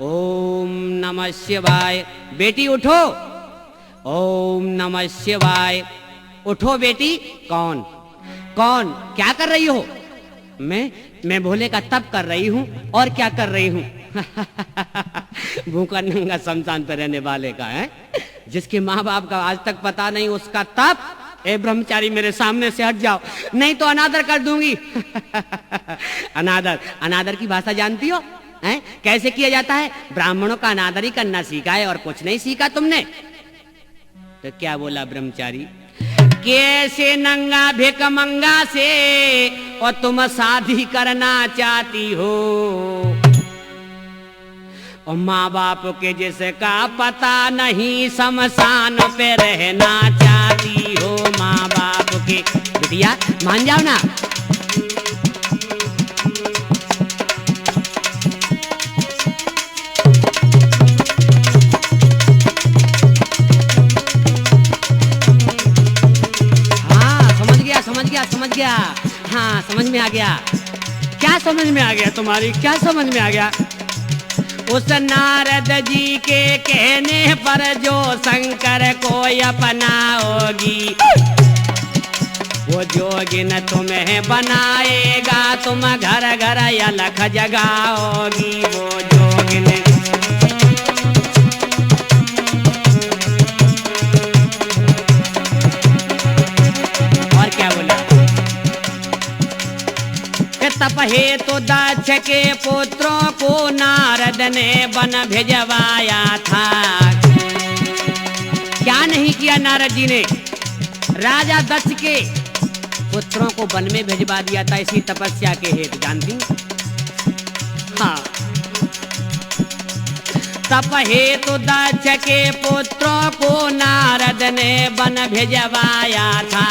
ओम नमः शिवाय। बेटी उठो, ओम नमः शिवाय। उठो बेटी। कौन कौन? क्या कर रही हो? मैं भोले का तप कर रही हूँ। और क्या कर रही हूँ? भूखा नंगा शमशान पर रहने वाले का है, जिसके माँ बाप का आज तक पता नहीं उसका तप। ए ब्रह्मचारी मेरे सामने से हट जाओ, नहीं तो अनादर कर दूंगी। अनादर? अनादर की भाषा जानती हो? हैं? कैसे किया जाता है? ब्राह्मणों का अनादर ही करना सीखा है और कुछ नहीं सीखा तुमने। तो क्या बोला ब्रह्मचारी? कैसे नंगा भिक मंगा से और तुम शादी करना चाहती हो, और माँ बाप के जिसका पता नहीं शमशान पे रहना चाहती हो। माँ बाप के बिटिया मान जाओ ना। समझ गया। हाँ समझ में आ गया। क्या समझ में आ गया तुम्हारी? क्या समझ में आ गया? उस नारद जी के कहने पर जो शंकर को अपनाओगी, वो जोगिन तुम्हें बनाएगा, तुम घर घर अलख जगाओगी। वो जोगिन और क्या बोला? तप हे तो दक्ष के पुत्रों को नारद ने वन भिजवाया था। क्या नहीं किया नारद जी ने? राजा दक्ष के पुत्रों को वन में भिजवा दिया था इसी तपस्या के हेतु। जानती? हाँ। तप हे तो दक्ष के पुत्रों को नारद ने वन भिजवाया था।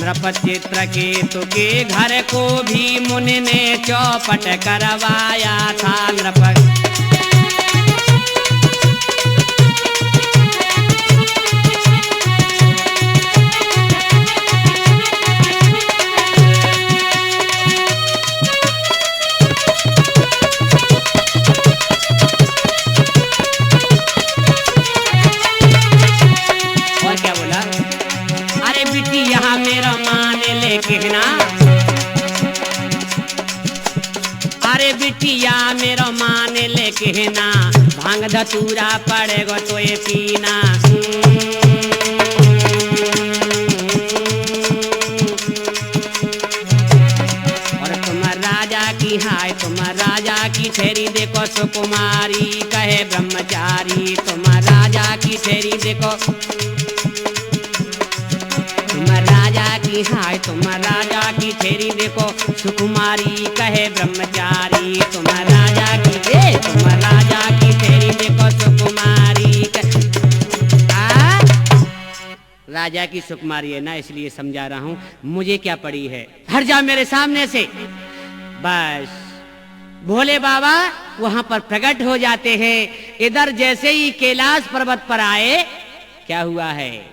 नृपचित्र केतु के घर को भी मुनि ने चौपट करवाया था। और क्या बोला? अरे बेटी यहाँ मेरा मान ले कहना, अरे बिटिया मेरा मान ले कहना, भांग धतूरा पड़ेगा तो ये पीना। और तुम राजा की की हाय तुम राजा की ठहरी देखो सुकुमारी कहे ब्रह्मचारी तुम राजा की ठहरी देखो तुम राजा की हाय तुम राजा की ठहरी देखो सुकुमारी कहे ब्रह्मचारी तुम राजा की ठहरी देखो सुकुमारी राजा की सुकुमारी है ना, इसलिए समझा रहा हूं, मुझे क्या पड़ी है, हट जा मेरे सामने से। बस भोले बाबा वहां पर प्रकट हो जाते हैं। इधर जैसे ही कैलाश पर्वत पर आए, क्या हुआ है,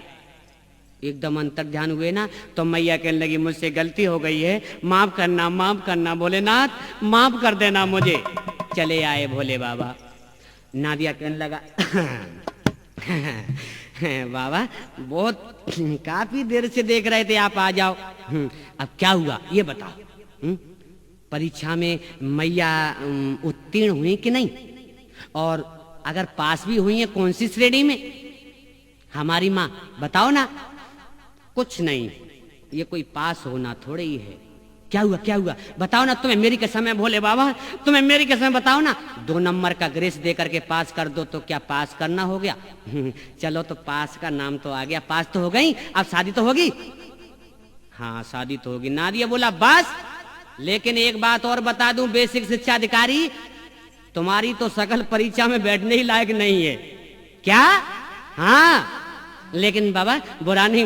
एकदम अंतर ध्यान हुए ना, तो मैया कहने लगी मुझसे गलती हो गई है, माफ करना भोलेनाथ, माफ कर देना मुझे। चले आए भोले बाबा। नादिया कहने लगा बाबा बहुत काफी देर से देख रहे थे, आप आ जाओ। अब क्या हुआ ये बताओ, परीक्षा में मैया उत्तीर्ण हुई कि नहीं, और अगर पास भी हुई है कौन सी श्रेणी में, हमारी माँ बताओ ना। कुछ नहीं, ये कोई पास होना थोड़े ही है। क्या हुआ बताओ ना, तुम्हें मेरी कसम है भोले बाबा, तुम्हें मेरी कसम बताओ ना। 2 नंबर का ग्रेस दे करके पास कर दो तो क्या पास करना हो गया? चलो तो पास का नाम तो आ गया, पास तो हो गई, अब शादी तो होगी। हाँ शादी तो होगी। नादिया बोला बस, लेकिन एक बात और बता दूं बेसिक शिक्षा अधिकारी, तुम्हारी तो सकल परीक्षा में बैठने ही लायक नहीं है। क्या? हाँ, लेकिन बाबा बुरा नहीं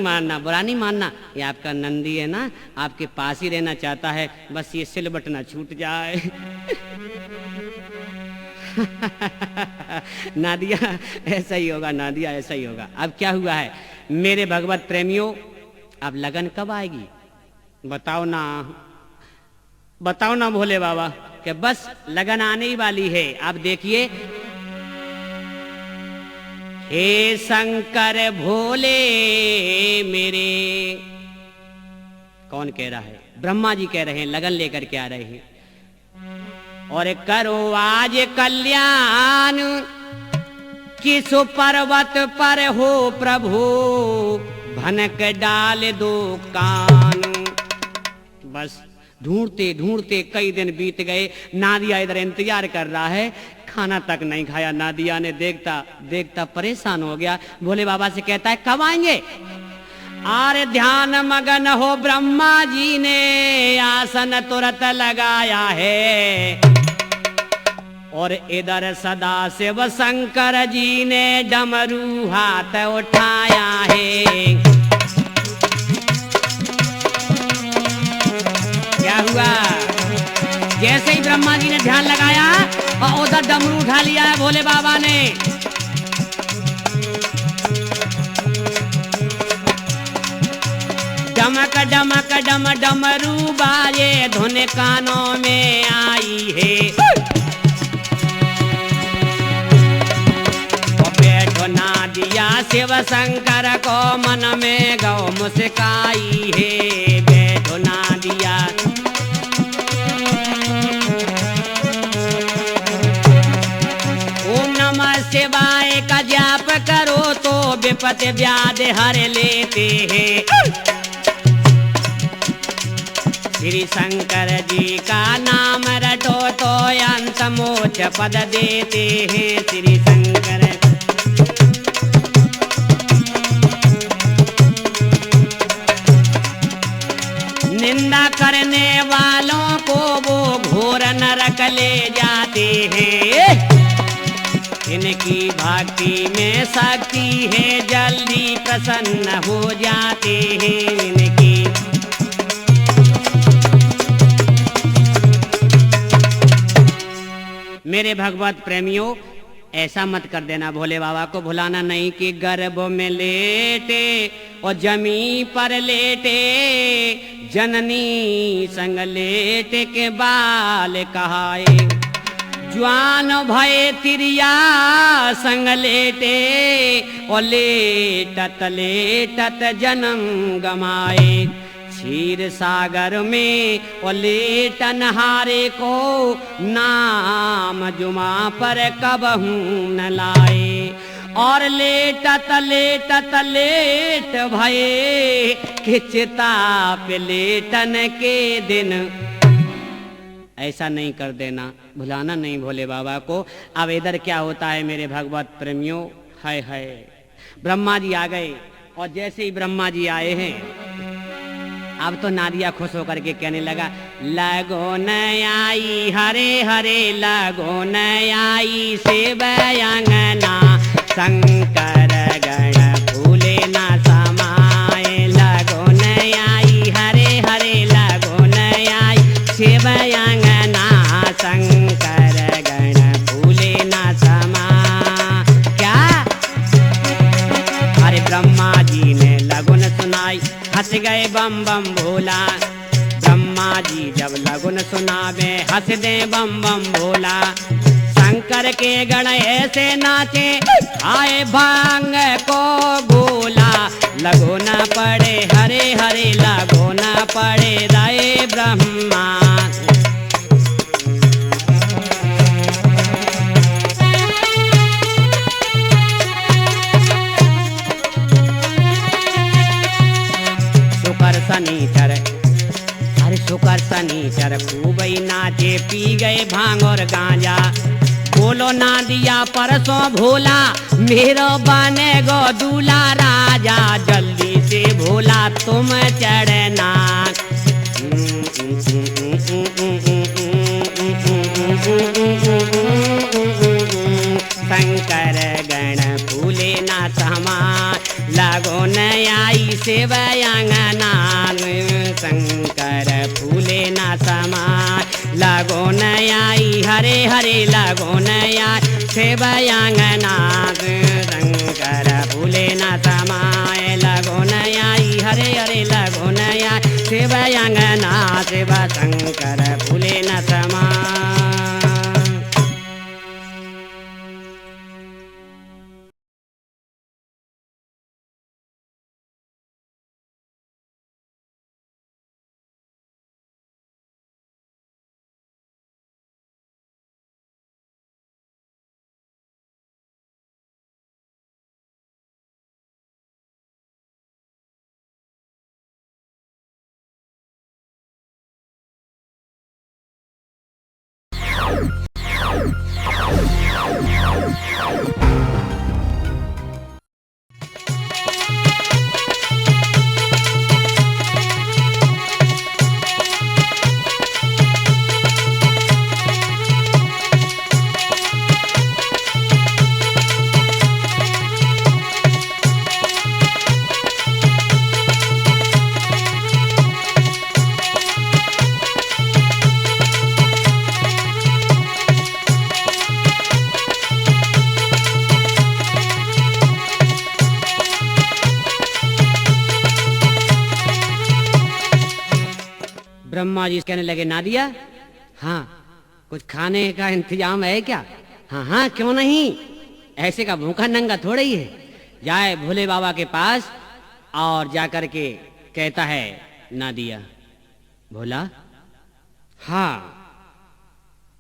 मानना, ये आपका नंदी है ना, आपके पास ही रहना चाहता है, बस ये सिलबट ना छूट जाए। नादिया ऐसा ही होगा, नादिया ऐसा ही होगा। अब क्या हुआ है मेरे भगवत प्रेमियों, अब लगन कब आएगी बताओ ना भोले बाबा, कि बस लगन आने ही वाली है। अब देखिए, हे शंकर भोले मेरे, कौन कह रहा है? ब्रह्मा जी कह रहे हैं, लगन लेकर के आ रहे हैं। और करो आज कल्याण किस पर्वत पर हो प्रभु, भनक डाल दो कान। बस ढूंढते कई दिन बीत गए। नादिया इधर इंतजार कर रहा है, खाना तक नहीं खाया। नादिया ने देखता परेशान हो गया। भोले बाबा से कहता है कब आएंगे? आरे ध्यान मगन हो ब्रह्मा जी ने आसन तुरंत लगाया है, और इधर सदा शिव शंकर जी ने डमरू हाथ उठाया है। क्या हुआ? जैसे ही ब्रह्मा जी ने ध्यान लगाया और उधर डमरू उठा लिया है भोले बाबा ने। डमक डमक डम डमरू बाजे, धुन कानों में आई है। बैठो नादिया शिव शंकर को मन में गौ मुस्काई है। बैठो नादिया शिवाय का जाप करो तो विपत्ति व्याध हर लेते हैं। श्री शंकर जी का नाम रटो तो अंत मोक्ष पद देते हैं। श्री शंकर निंदा करने वालों को वो घोर नरक ले जाते हैं। इनकी भक्ति में शक्ति है, जल्दी प्रसन्न हो जाते हैं। इनकी मेरे भगवत प्रेमियों, ऐसा मत कर देना, भोले बाबा को भुलाना नहीं कि गर्भ में लेटे और जमी पर लेटे, जननी संग लेटे के बाल कहाए। ज्वान भय तिरिया संग लेटे और लेटत लेटत जन्म गमाए। क्षीर सागर में और लेटन हारे को, नाम जुमा पर कबहू न लाए। और लेटत लेटत लेट भये, खिचता पे लेटन के दिन ऐसा नहीं कर देना, भुलाना नहीं भोले बाबा को। अब इधर क्या होता है मेरे भगवत प्रेमियों, हाय हाय, ब्रह्मा जी आ गए। और जैसे ही ब्रह्मा जी आए हैं, अब तो नादिया खुश होकर के कहने लगा, लगो न आई हरे हरे लगो न आई शिव अंगना, शंकर गण फूले ना समाए। लगो न आई हरे हरे लगो न आई शिव अंगना, शंकर गण फूले ना समा। क्या? अरे ब्रह्मा जी ने लगन सुनाई, हंस गए बम बम भोला। ब्रह्मा जी जब लगन सुनावे, हंस दे बम बम भोला। शंकर के गण ऐसे नाचे, आए भांग को गोला। लगो न पड़े हरे हरे लगो न पड़े राय ब्रह्मा। शुकर शनिचर, अरे शुकर शनिचर खूब ही नाचे, पी गए भांग और गांजा। बोलो ना दिया परसों भोला, मेरो बने गो दूल्हा राजा। जल्दी से भोला तुम चढ़ना। शंकर गण फूले ना समा, लगो न आई शिव अंगना। शंकर फूले ना समा, लगो न आई हरे हरे लगो न आई शिव अंगना। शंकर फूले ना समाए, लगो न आई हरे हरे लगो न आई शिव अंगना। शिव शंकर फूले ना समा। ब्रह्मा जी कहने लगे, नादिया हाँ कुछ खाने का इंतजाम है क्या? हाँ हाँ क्यों नहीं, ऐसे का भूखा नंगा थोड़ा ही है। जाए भोले बाबा के पास और जाकर के कहता है, नादिया भोला, हाँ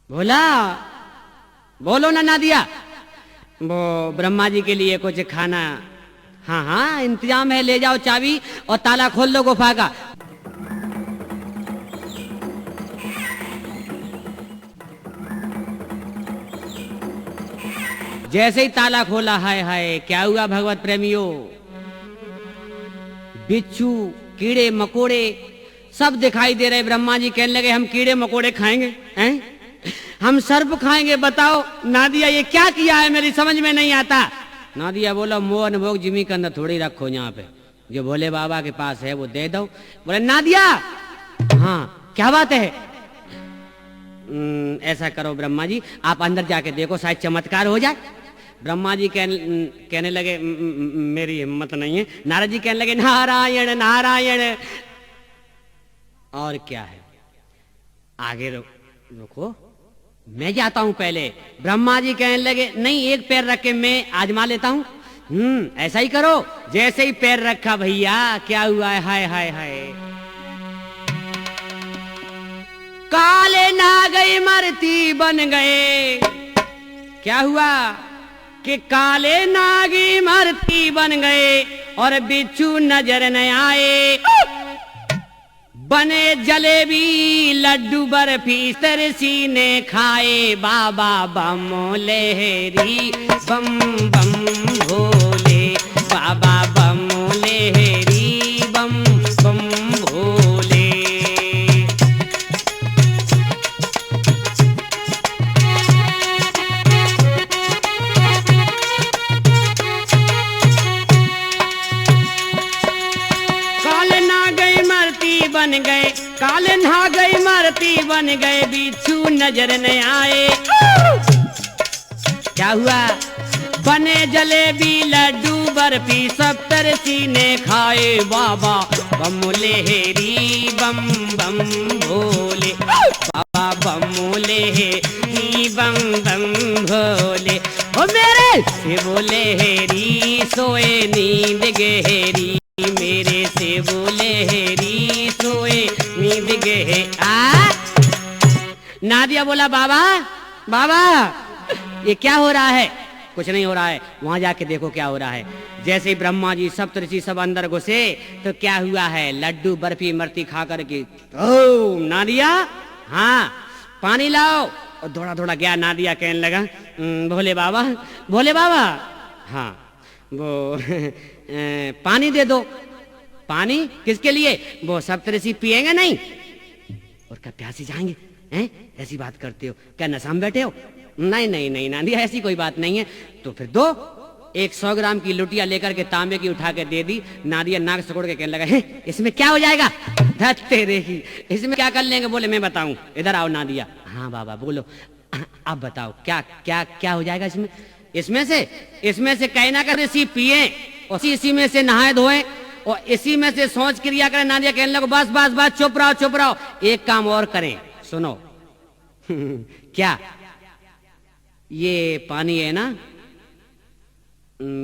भोला बोलो ना नादिया। वो ब्रह्मा जी के लिए कुछ खाना, हाँ हाँ इंतजाम है, ले जाओ चाबी और ताला खोल दो गुफा का। जैसे ही ताला खोला, हाय हाय क्या हुआ भगवत प्रेमियों, बिच्छू कीड़े मकोड़े सब दिखाई दे रहे। ब्रह्मा जी कहने लगे, हम कीड़े मकोड़े खाएंगे हैं? हम सर्प खाएंगे? बताओ नादिया ये क्या किया है, मेरी समझ में नहीं आता। नादिया बोला, मोह अनुभोग जिमी के अंदर थोड़ी रखो, यहाँ पे जो भोले बाबा के पास है वो दे दो। बोले नादिया हाँ क्या बात है? ऐसा करो ब्रह्मा जी, आप अंदर जाके देखो, शायद चमत्कार हो जाए। ब्रह्मा जी कहने लगे, मेरी हिम्मत नहीं है। नारद जी कहने लगे, नारायण नारायण। और क्या है, आगे रुको मैं जाता हूं पहले। ब्रह्मा जी कहने लगे, नहीं एक पैर रख के मैं आजमा लेता हूं। ऐसा ही करो। जैसे ही पैर रखा भैया, क्या हुआ है, हाय हाय हाय, काले नागई मरती बन गए। क्या हुआ कि काले नागी मरती बन गए और बिच्छू नजर न आए। बने जलेबी लड्डू बर्फी तरसी ने खाए बाबा बम लहरी बम बम भोले बाबा बम लहरी बम बम भोले। बन गए काले नहा गई मरती बन गए बिच्छू नजर न आए। क्या हुआ? बने जलेबी लड्डू बर्फी सब तरसी ने खाए बाबा बम लहरी बम बम भोले बाबा बम लहरी बम बम भोले। ओ मेरे से बोले हेरी सोए नींद गहरी मेरे से बोले हेरी सोए नींद गए। नादिया बोला बाबा बाबा ये क्या हो रहा है? कुछ नहीं हो रहा है, वहां जाके देखो क्या हो रहा है। जैसे ही ब्रह्मा जी सप्तऋषि सब अंदर घुसे तो क्या हुआ है? लड्डू बर्फी मरती खा करके ओ नादिया हाँ पानी लाओ। और थोड़ा थोड़ा गया नादिया कहने लगा भोले बाबा हाँ वो पानी दे दो। पानी किसके लिए? वो सप्तऋषि पिएंगे नहीं और क्या प्यासी जाएंगे? हैं ऐसी बात करते हो? क्या नशा में बैठे हो? नहीं नहीं नहीं नादिया ऐसी कोई बात नहीं है। तो फिर दो। एक 100 ग्राम की लुटिया लेकर के तांबे की उठा के दे दी। नादिया नाक सिकोड़ के कहने लगा है इसमें क्या हो जाएगा? तेरे की इसमें क्या कर लेंगे? बोले मैं बताऊं। इधर आओ नादिया। हाँ बाबा बोलो अब बताओ क्या क्या क्या हो जाएगा इसमें? इसमें से कहना कर ऋषि पिए और इसी में से नहाए धोए और इसी में से सोच क्रिया करें। नादिया कहने लगा बस बस बस चुप रहो। एक काम और करें सुनो। क्या? ये पानी है ना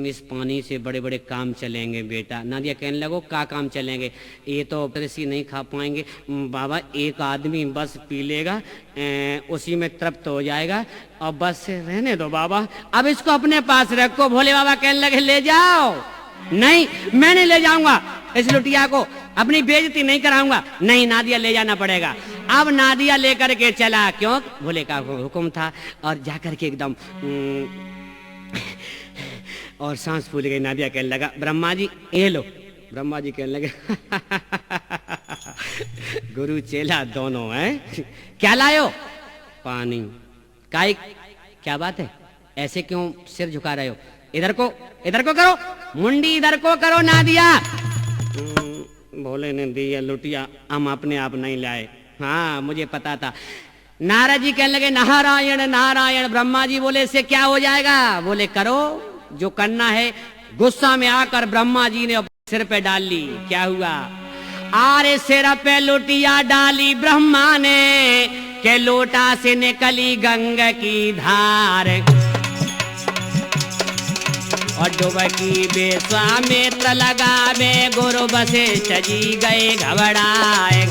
इस पानी से बड़े बड़े काम चलेंगे बेटा। नादिया कहने लगो क्या काम चलेंगे? ये तो ऋषि नहीं खा पाएंगे बाबा। एक आदमी बस पी लेगा उसी में तृप्त हो जाएगा और बस रहने दो बाबा। अब इसको अपने पास रखो। भोले बाबा कहने लगे ले जाओ। नहीं मैं नहीं ले जाऊंगा इस लुटिया को, अपनी बेइज्जती नहीं कराऊंगा। नहीं नादिया ले जाना पड़ेगा। अब नादिया लेकर के चला। क्यों? भोले का हुक्म था। और जाकर के एकदम और सांस फूल गई। नादिया कहने लगा ब्रह्मा जी ये लो। ब्रह्मा जी कहने लगे गुरु चेला दोनों हैं। क्या लायो? पानी। क्या बात है? ऐसे क्यों सिर झुका रहे हो? इधर को करो मुंडी, इधर को करो नादिया। भोले ने दी लुटिया, हम अपने आप नहीं लाए। हाँ मुझे पता था। नारद जी कहने लगे नारायण नारायण। ब्रह्मा जी बोले इससे क्या हो जाएगा? बोले करो जो करना है। गुस्सा में आकर ब्रह्मा जी ने सिर पे डाल ली। क्या हुआ? आरे सिर पे लुटिया डाली ब्रह्मा ने के लोटा से निकली गंगा की धार और डुबकी बेस्वामित्र लगावे गुरु वशिष्ठ जी गए घबराए।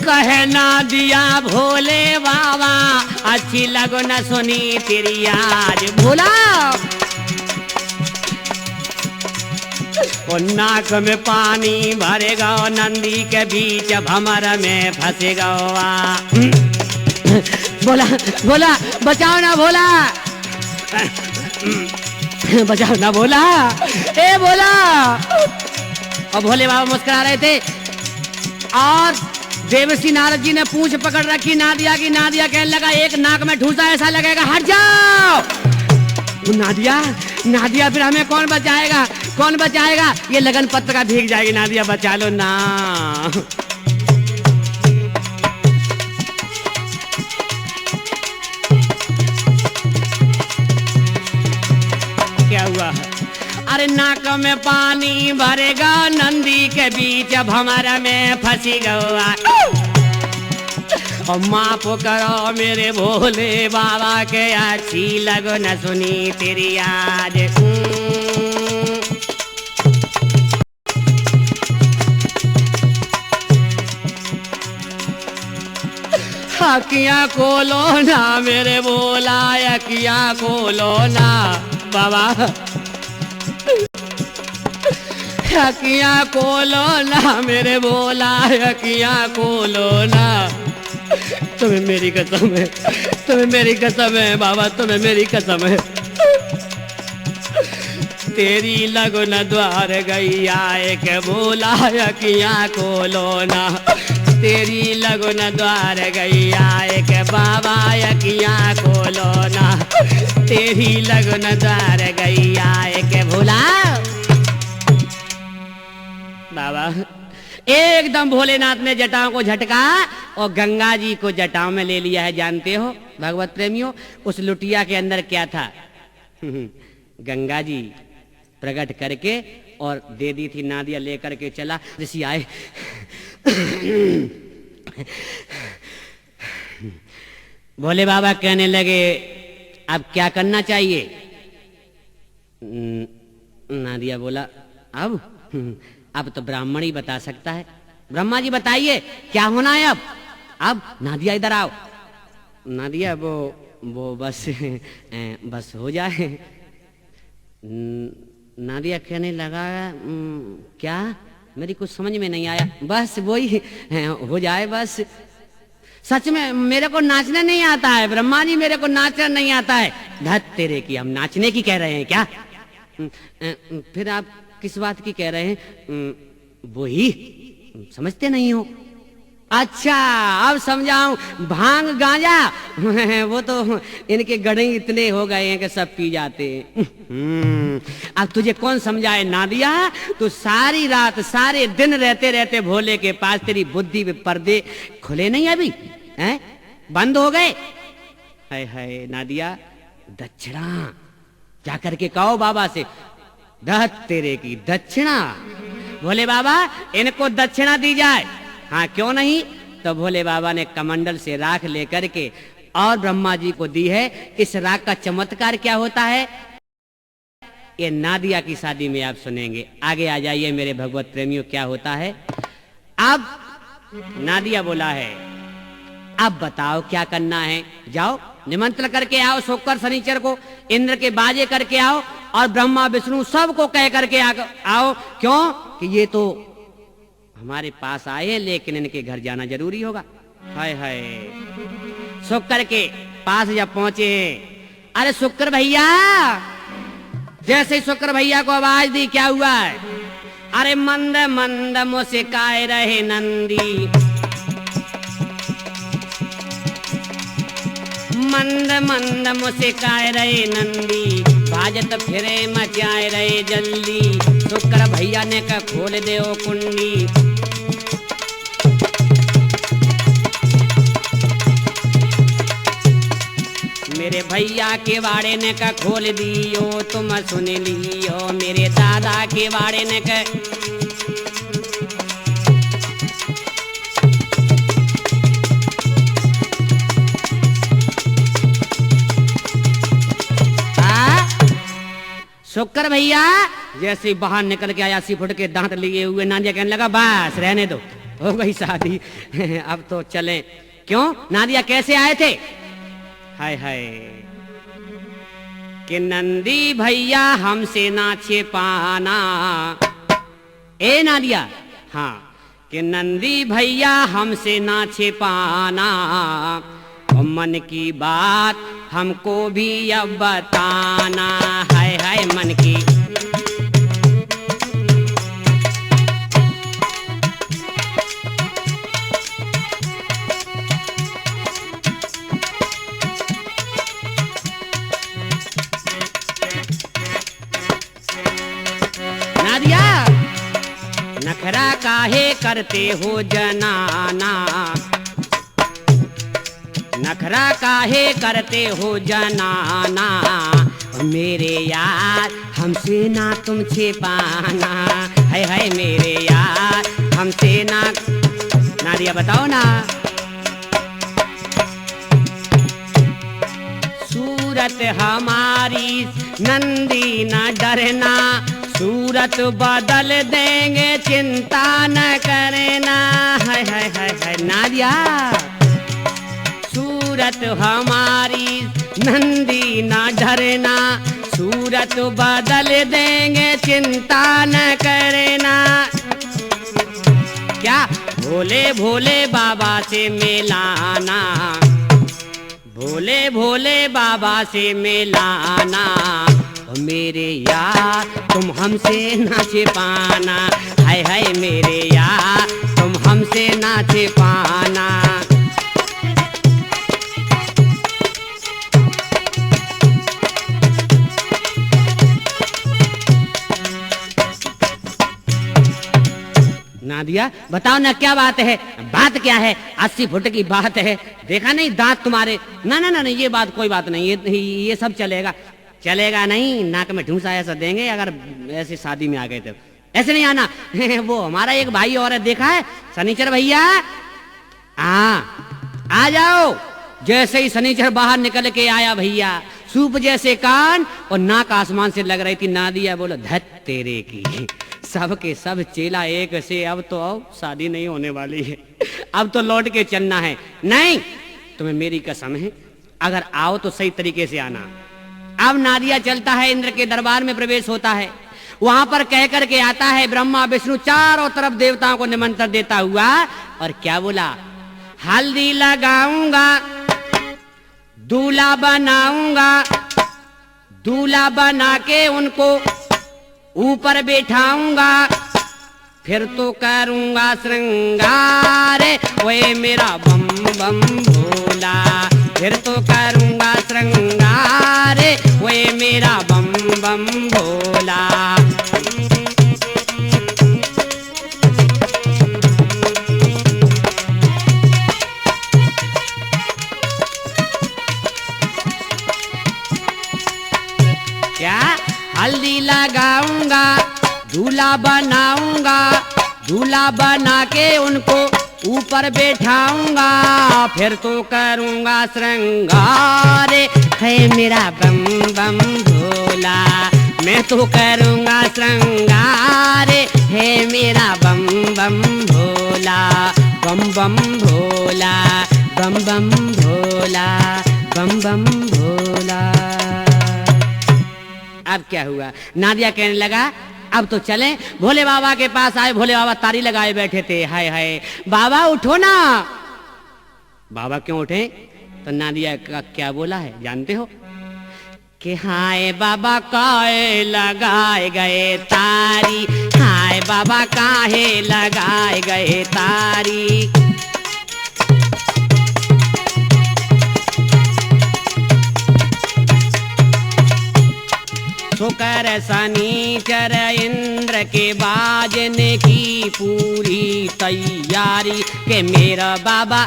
कहना दिया भोले बाबा अच्छी लगो न सुनी तेरी आज भोला। और नाक में पानी भरेगा नंदी के बीच भमर में फंसेगा। बोला बचाओ ना भोला, बचाओ ना भोला, ए भोला। और भोले बाबा मुस्कुरा रहे थे और देवर्षि नारद जी ने पूंछ पकड़ रखी नादिया की। नादिया कहने लगा एक नाक में ठूसा ऐसा लगेगा हट जाओ। नादिया फिर हमें कौन बचाएगा? ये लगन पत्र का भीग जाएगी। नादिया बचा लो ना। क्या हुआ? अरे नाक में पानी भरेगा नंदी के बीच भमर में फंसी गवा। और माफ करो मेरे भोले बाबा के अच्छी लगो न सुनी तेरी आज। अखियां खोलो ना मेरे बोला, अखियां खोलो ना बाबा, अखियां खोलो ना मेरे बोला, अखियां खोलो ना। तुम्हें मेरी कसम है, तुम्हें मेरी कसम है बाबा, तुम्हें मेरी कसम है। तेरी लगन द्वार गई आए के बोला, अखियां खोलो ना। तेरी लगन द्वार गई आए के बाबा, अखियां खोलो ना। तेरी लगन द्वार गई आए के भोला। बाबा एकदम भोलेनाथ ने जटाओं को झटका और गंगा जी को जटाओं में ले लिया है। जानते हो भगवत प्रेमियों, उस लुटिया के अंदर क्या था? गंगा जी प्रकट करके और दे दी थी। नादिया लेकर के चला, ऋषि आए। भोले बाबा कहने लगे अब क्या करना चाहिए? नादिया बोला अब तो ब्राह्मण ही बता सकता है। ब्रह्मा जी बताइए क्या होना है अब नादिया इधर आओ। नादिया वो बस हो जाए। नादिया कहने लगा क्या? मेरी कुछ समझ में नहीं आया। बस वही हो जाए बस। सच में मेरे को नाचना नहीं आता है ब्रह्मा जी, मेरे को नाचना नहीं आता है। धत तेरे की, हम नाचने की कह रहे हैं क्या? फिर आप किस बात की कह रहे हैं? वही समझते नहीं हो? अच्छा अब समझाऊं। भांग गांजा वो तो इनके गड़े इतने हो गए हैं कि सब पी जाते हैं। अब तुझे कौन समझाए नादिया? तो सारी रात सारे दिन रहते रहते भोले के पास तेरी बुद्धि में पर्दे खुले नहीं अभी हैं, बंद हो गए। हाय हाय नादिया, दक्षिणा जाकर के कहो बाबा से। धत तेरे की दक्षिणा? भोले बाबा इनको दक्षिणा दी जाए? हाँ क्यों नहीं। तो भोले बाबा ने कमंडल से राख लेकर के और ब्रह्मा जी को दी है। इस राख का चमत्कार क्या होता है ये नादिया की शादी में आप सुनेंगे। आगे आ जाइए मेरे भगवत प्रेमियों, क्या होता है अब? नादिया बोला है अब बताओ क्या करना है। जाओ निमंत्रण करके आओ शुक्र शनिचर को, इंद्र के बाजे करके आओ और ब्रह्मा विष्णु सबको कह करके आओ। क्यों कि ये तो हमारे पास आए हैं, लेकिन इनके घर जाना जरूरी होगा। हाय हाय शुक्र के पास जब पहुंचे, अरे शुक्र भैया, जैसे ही शुक्र भैया को आवाज दी क्या हुआ है? अरे मंद मंद मुस्काए रहे नंदी, मंद मंद मुस्काए रहे नंदी, बाजत फिरे मचाए रहे जल्दी। शुक्र भैया ने कहा खोल दे ओ कुंडी। मेरे भैया के बाड़े ने कहा खोल दियो, तुम सुन लियो। मेरे दादा के बाड़े ने कहा शुक्र भैया जैसे ही बाहर निकल के आया, 80 फुट के दांत लिए हुए, नादिया कहने लगा बस रहने दो, हो गई शादी, अब तो चलें। क्यों नादिया कैसे आए थे? हाय हाय कि नंदी भैया हमसे ना छिपाना। ए नादिया, हाँ कि नंदी भैया हमसे ना छिपाना, मन की बात हमको भी अब बताना। हाय हाय मन की नादिया, नखरा काहे करते हो जनाना, नखरा काहे करते हो जनाना। मेरे यार हमसे ना तुम छिपाना, हाय हाय मेरे यार हमसे ना। नादिया बताओ ना। सूरत हमारी नंदी न डरना, सूरत बदल देंगे चिंता न करना। हाय हाय हाय हाय नादिया, सूरत हमारी नंदी ना डरना, सूरत बदल देंगे चिंता न करना। क्या भोले भोले बाबा से मिलाना, भोले भोले बाबा से मिलाना, ओ मेरे यार तुम हमसे ना छिपाना, हाय हाय मेरे यार तुम हमसे ना छिपाना। नादिया बताओ ना क्या बात है, बात क्या है? 80 फुट की बात है, देखा नहीं दांत तुम्हारे? ना ना ना ये बात कोई बात नहीं, ये सब चलेगा। चलेगा नहीं, नाक में ठूसा ऐसा देंगे अगर ऐसे शादी में आ गए तो। ऐसे नहीं आना। वो हमारा एक भाई और है, देखा है शनिचर भैया? आ जाओ। जैसे ही शनिचर बाहर निकल के आया भैया, सूप जैसे कान और नाक आसमान से लग रही थी। नादिया बोलो धत तेरे की, सब के सब चेला एक से अब तो आओ, शादी नहीं होने वाली है, अब तो लौट के चलना है। नहीं, तुम्हें मेरी कसम है, अगर आओ तो सही तरीके से आना। अब नादिया चलता है, इंद्र के दरबार में प्रवेश होता है। वहां पर कह करके आता है, ब्रह्मा विष्णु चारों तरफ देवताओं को निमंत्रण देता हुआ, और क्या बोला? हल्दी लगाऊंगा, दूल्हा बनाऊंगा, दूल्हा बना के उनको ऊपर बैठाऊंगा, फिर तो करूंगा श्रृंगार, ओए मेरा बम बम भोला, फिर तो करूंगा श्रृंगार, ओए मेरा बम बम भोला। क्या? हल्दी लगाऊंगा, दूल्हा बनाऊंगा, दूल्हा बना के उनको ऊपर बैठाऊंगा, फिर तो करूंगा श्रृंगार, है मेरा बम बम भोला, मैं तो करूंगा श्रृंगार, है मेरा बम बम भोला, बम बम भोला, बम बम भोला, बम बम भोला। अब क्या हुआ? नादिया कहने लगा अब तो चलें। भोले बाबा के पास आए, भोले बाबा तारी लगाए बैठे थे। हाय हाय बाबा उठो ना। बाबा क्यों उठे? तो नादिया का क्या बोला है जानते हो? कि हाय बाबा काहे लगाए गए तारी, हाय बाबा काहे लगाए गए तारी। शुकर शनिचर इंद्र के बाजने की पूरी तैयारी, के मेरा बाबा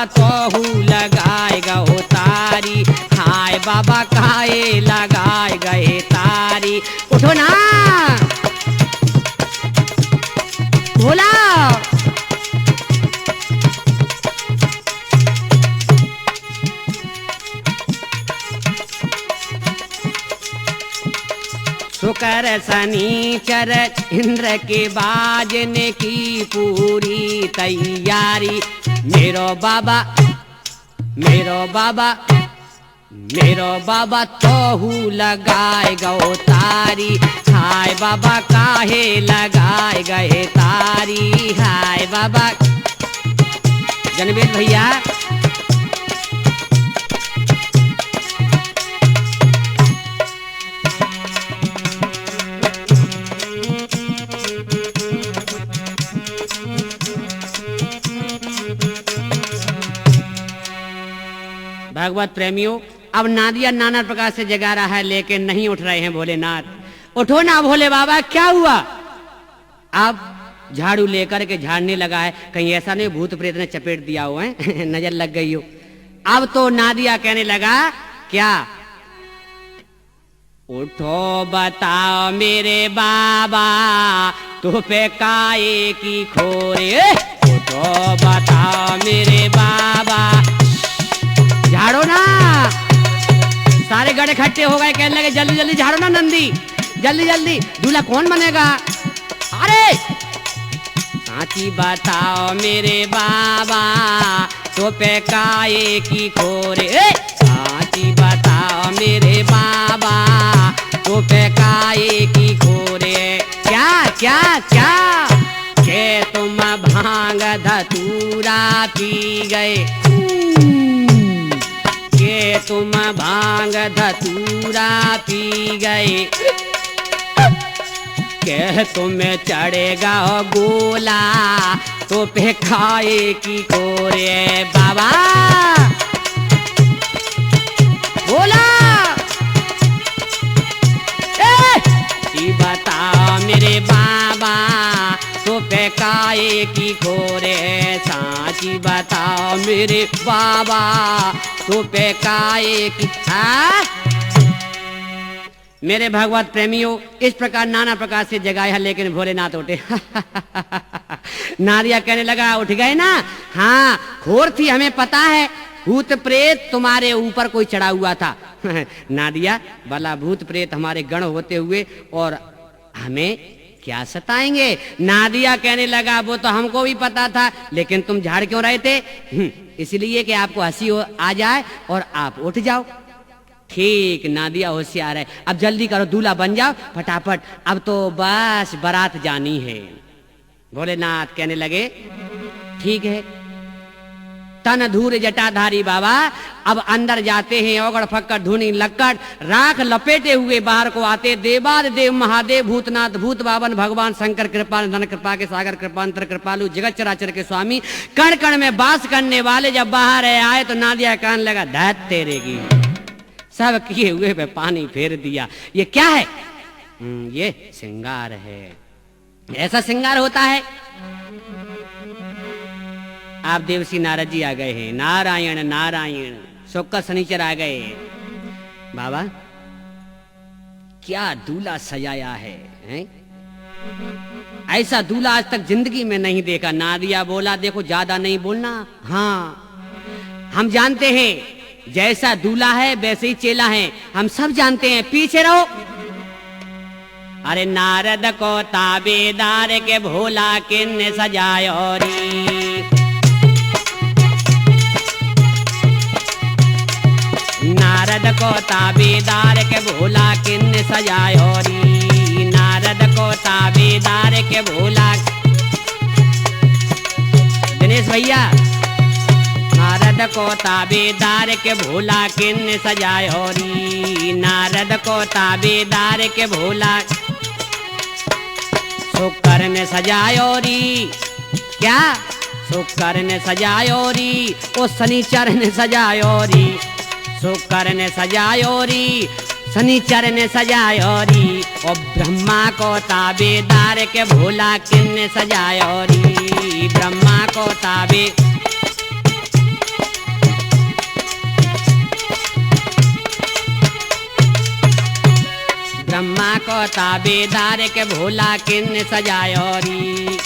तोहू लगाएगा हो तारी, हाय बाबा काहे लगाए गए तारी। उठो ना भोला। शुकर शनिचर इंद्र के बाजने की पूरी तैयारी, मेरो बाबा तोहू लगाए गो तारी, हाय बाबा काहे लगाए गए तारी, हाय बाबा। जनवेद भैया भगवत प्रेमियों, अब नादिया नाना प्रकार से जगा रहा है, लेकिन नहीं उठ रहे हैं भोलेनाथ। उठो ना भोले बाबा, क्या हुआ? अब झाड़ू लेकर के झाड़ने लगा है, कहीं ऐसा नहीं भूत प्रेत ने चपेट दिया हुआ है नजर लग गई हो। अब तो नादिया कहने लगा क्या? उठो बताओ मेरे बाबा, तू पे काहे की खोरे, उठो बताओ मेरे बाबा। झाड़ो ना, सारे गड़े इकट्ठे हो गए, कहने लगे जल्दी जल्दी झाड़ो ना नंदी, जल्दी जल्दी, दूल्हा कौन बनेगा? अरे साची बताओ मेरे बाबा तो पे काए की खोरे, साची बताओ मेरे बाबा तो पे काए की खोरे। क्या क्या क्या के तुम भांग धतूरा पी गए, के तुम भांग धतूरा पी गए, के तुम्हें चढ़ेगा गोला तो पे खाए की कोरे। बाबा बोला बताओ मेरे बाबा तो पे काए की खोरे, साची बताओ मेरे बाबा तो पे काए की। मेरे भगवत प्रेमियों, इस प्रकार नाना प्रकार से जगाए हैं, लेकिन भोलेनाथ उठे। नारिया कहने लगा उठ गए ना, हाँ घोर थी, हमें पता है भूत प्रेत तुम्हारे ऊपर कोई चढ़ा हुआ था। नादिया भला भूत प्रेत हमारे गण होते हुए और हमें क्या सताएंगे। नादिया कहने लगा वो तो हमको भी पता था, लेकिन तुम झाड़ क्यों रहे थे? इसलिए कि आपको हंसी आ जाए और आप उठ जाओ। ठीक, नादिया होशियार है। अब जल्दी करो, दूल्हा बन जाओ फटाफट, अब तो बस बारात जानी है। भोलेनाथ कहने लगे ठीक है। तन धूर जटाधारी बाबा अब अंदर जाते हैं, ओगड़ फक्कड़ धुनी लक्कड़ राख लपेटे हुए बाहर को आते। देवादिदेव महादेव भूतनाथ भूत बावन भगवान शंकर कृपा धन कृपा के सागर कृपांतर कृपालु जगत चराचर के स्वामी कण कण में वास करने वाले जब बाहर आए तो नादिया कान लगा धत तेरे की, सब किए हुए पे पानी फेर दिया। ये क्या है? ये श्रृंगार है। ऐसा श्रृंगार होता है। आप देवसी नारद जी आ गए हैं। नारायण नारायण। शुक्र शनिचर आ गए। बाबा क्या दूल्हा सजाया है? ऐसा दूल्हा आज तक जिंदगी में नहीं देखा। नादिया बोला देखो ज्यादा नहीं बोलना, हाँ हम जानते हैं जैसा दूल्हा है वैसे ही चेला है, हम सब जानते हैं, पीछे रहो। अरे नारद को ताबेदार के भोला किन्ने सजायो री, नारद को ताबेदार के भोला किन्ने सजायो री, नारद को ताबेदार के भोला। दिनेश भैया, नारद को ताबेदार के भोला किन्ने सजायो री, नारद को ताबेदार के भोला शुक्र ने सजायो री। क्या? शुक्र ने सजायो री, ओ शनिचर ने सजायो री, शुक्र ने सजायो री, शनिचर ने सजायो री, और ब्रह्मा को ताबेदार के भोला किन्ने सजायो री, ब्रह्मा को ताबे। ब्रह्मा को ताबेदार के भोला किन्ने सजायो री।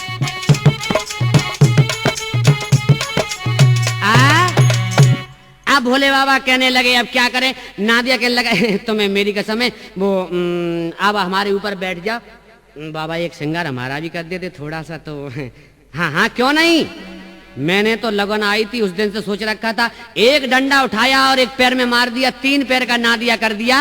अब भोले बाबा कहने लगे अब क्या करें? नादिया कहने लगा तुम्हें मेरी कसम है वो अब हमारे ऊपर बैठ जाओ। बाबा एक श्रृंगार हमारा भी कर देते थोड़ा सा तो। हाँ हाँ क्यों नहीं, मैंने तो लगन आई थी उस दिन से सोच रखा था, एक डंडा उठाया और एक पैर में मार दिया, 3 पैर का नादिया कर दिया।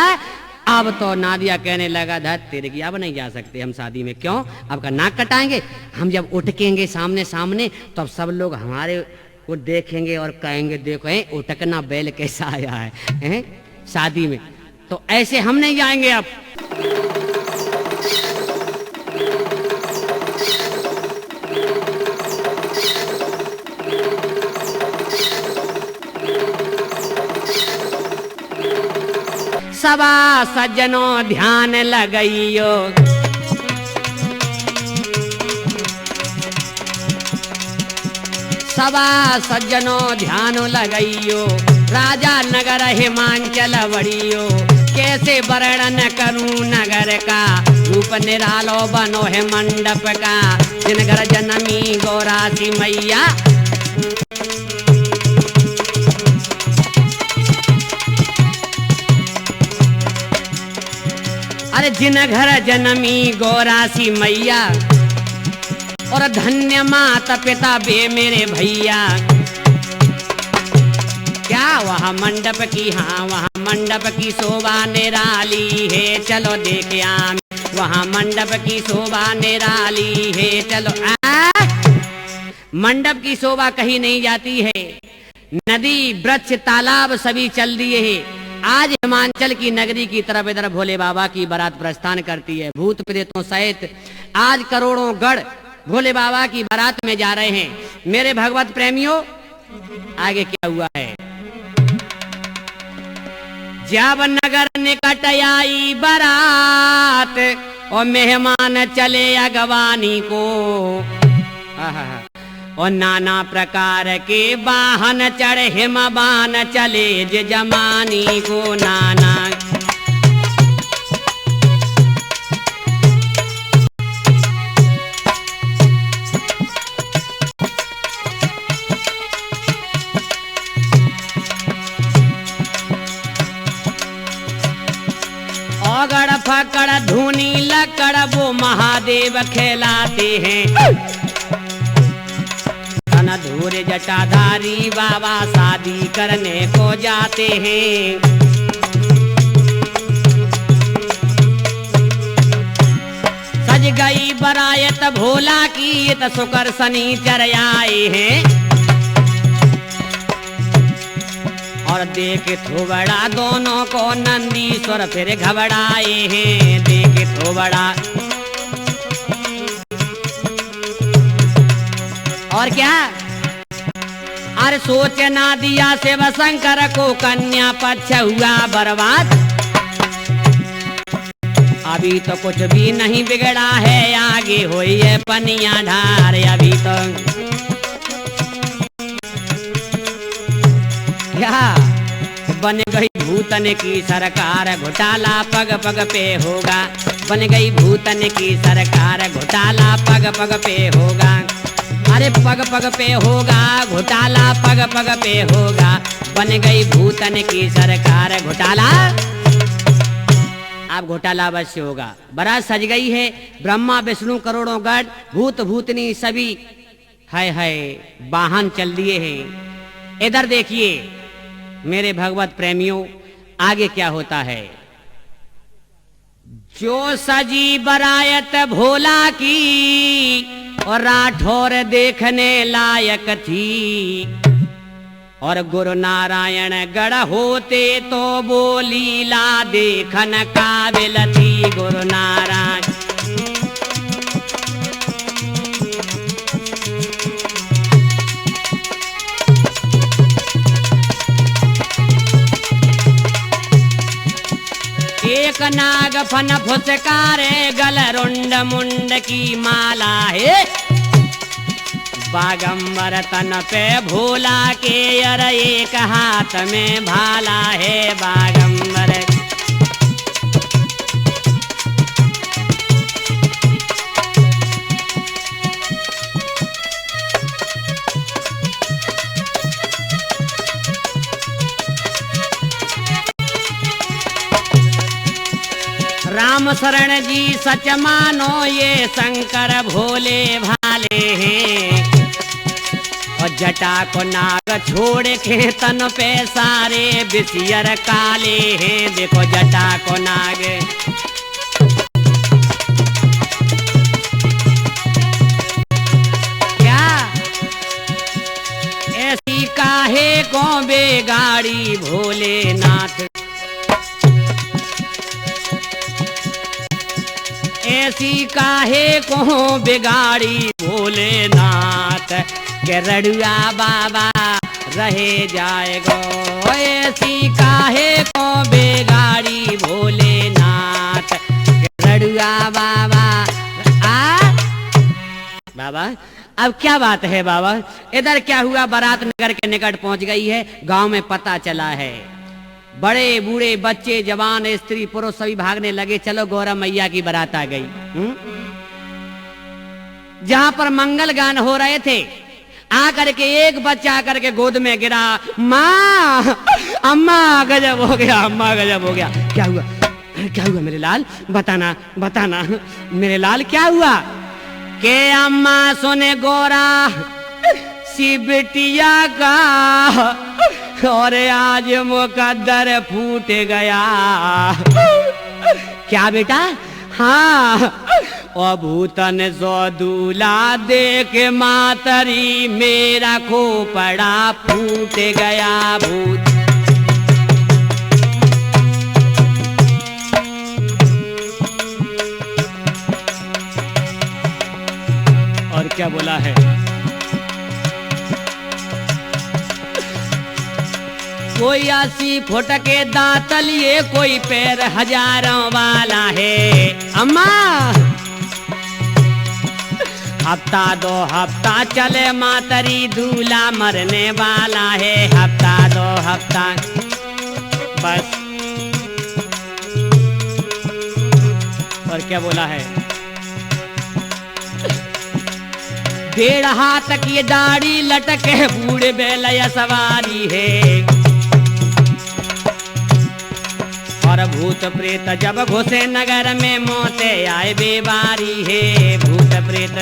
अब तो नादिया कहने लगा धत तेरे की, अब नहीं जा सकते हम शादी में। क्यों? अब का नाक कटाएंगे हम, जब उठकेंगे सामने सामने तो अब सब लोग हमारे को देखेंगे और कहेंगे देखो है उटकना बैल कैसा आया है शादी में, तो ऐसे हम नहीं जाएंगे। अब सबा सज्जनों ध्यान लगइयो, सबा सज्जनों ध्यान लगइयो, राजा नगर हिमांचल बड़ियो, कैसे वर्णन करूं नगर का, रूप निरालो बनो है मंडप का, जिनगर जनमी गौरासी मैया। अरे जिन घर जनमी गौरासी मैया, और धन्य माता पिता बे मेरे भैया। क्या वहाँ मंडप की, हाँ वहाँ मंडप की शोभा निराली है, चलो देख आम वहाँ मंडप की शोभा निराली है, चलो। मंडप की शोभा कहीं नहीं जाती है, नदी वृक्ष तालाब सभी चल दिए हैं। आज हिमाचल की नगरी की तरफ इधर भोले बाबा की बारात प्रस्थान करती है, भूत प्रेतों सहित आज करोड़ों गढ़ भोले बाबा की बारात में जा रहे हैं। मेरे भगवत प्रेमियों, आगे क्या हुआ है? जब नगर निकट आई बारात और मेहमान चले अगवानी को, और नाना प्रकार के वाहन चढ़े हिमबान चले जे जमानी को नाना। ओगड़ फकड़ धूनी लकड़ वो महादेव खेलाते हैं। धूर जटाधारी बाबा शादी करने को जाते हैं। सज गई बरायत भोला की, त शुकर शनिचर आए हैं। और देख थोबड़ा दोनों को नंदीश्वर फिर घबराए हैं, देख थोबड़ा। और क्या? अरे सोचना दिया शिव शंकर को कन्या पक्ष हुआ बर्बाद। अभी तो कुछ भी नहीं बिगड़ा है, आगे हुई है पनिया ढार। अभी तो क्या बन गई भूतन की सरकार, घोटाला पग पग पे होगा। बन गई भूतन की सरकार, घोटाला पग पग पे होगा। अरे पग पग पे होगा घोटाला, पग पग पे होगा। बन गई भूतन की सरकार, घोटाला अब घोटाला अवश्य होगा। बारात सज गई है, ब्रह्मा विष्णु करोड़ों गढ़ भूत भूतनी सभी है वाहन चल दिए हैं। इधर देखिए मेरे भगवत प्रेमियों, आगे क्या होता है? जो सजी बरायत भोला की और राठौर देखने लायक थी, और गुरु नारायण गढ़ होते तो वो लीला देखन काबिल थी। गुरु नारायण एक नाग फन फुसकारे, गल रुंड मुंड की माला है। बागंबर तन पे भोला के, अर एक हाथ में भाला है। बागंबर राम शरण जी सच मानो, ये शंकर भोले भाले हैं। और जटा को नाग छोड़ के तन पे सारे बिसियर काले हैं। देखो जटा को नाग, क्या ऐसी काहे को बेगाड़ी भोलेनाथ, ऐसी काहे को बिगाड़ी भोलेनाथ। के रड़ुआ बाबा रहे जाएगो, ऐसी काहे को बिगाड़ी भोलेनाथ। के रड़ुआ बाबा बाबा अब क्या बात है बाबा? इधर क्या हुआ? बारात नगर के निकट पहुंच गई है। गांव में पता चला है, बड़े बूढ़े बच्चे जवान स्त्री पुरुष सभी भागने लगे। चलो गौरा मैया की बारात आ गई। जहां पर मंगल गान हो रहे थे, आकर के एक बच्चा आकर के गोद में गिरा। माँ, अम्मा गजब हो गया, अम्मा गजब हो गया। क्या हुआ? क्या हुआ मेरे लाल? बताना बताना मेरे लाल, क्या हुआ? के अम्मा सुने गोरा सी बिटिया का और आज मुकद्दर फूट गया। क्या बेटा? हाँ, ओ भूतन सो दूल्हा देख मातरी मेरा खोपड़ा फूट गया। भूत और क्या बोला है? कोई 80 फुट के दांत लिए, कोई पैर हजारों वाला है। अम्मा हफ्ता 2 हफ्ता चले मातरी दूल्हा मरने वाला है। हफ्ता 2 हफ्ता बस। और क्या बोला है? 1.5 हाथ की दाढ़ी लटके बूढ़े बेलया सवारी है। और भूत प्रेत जब घुसे नगर में मौते आए बेबारी है। भूत प्रेत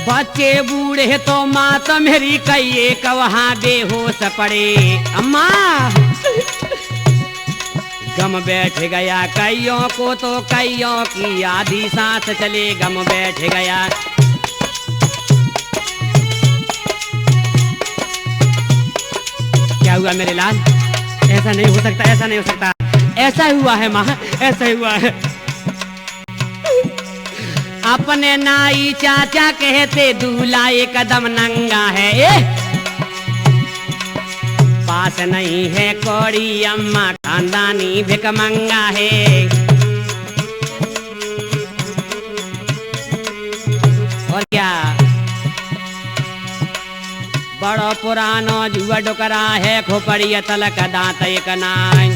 बच्चे बूढ़े तो मात मेरी कहिए का वहां बेहोश पड़े। अम्मा गम बैठ गया कईयों को, तो कईयों की आधी सांस चले गम बैठ गया। क्या हुआ मेरे लाल? ऐसा नहीं हो सकता, ऐसा नहीं हो सकता। ऐसा हुआ है माँ, ऐसा हुआ है। अपने नाई चाचा कहते दूल्हा एक कदम नंगा है। पास नहीं है कौड़ी अम्मा खानदानी भिकमंगा है। और क्या? बड़ो पुरानो जुआ डुकरा है, खोपड़िया तलक दांत एक नाई।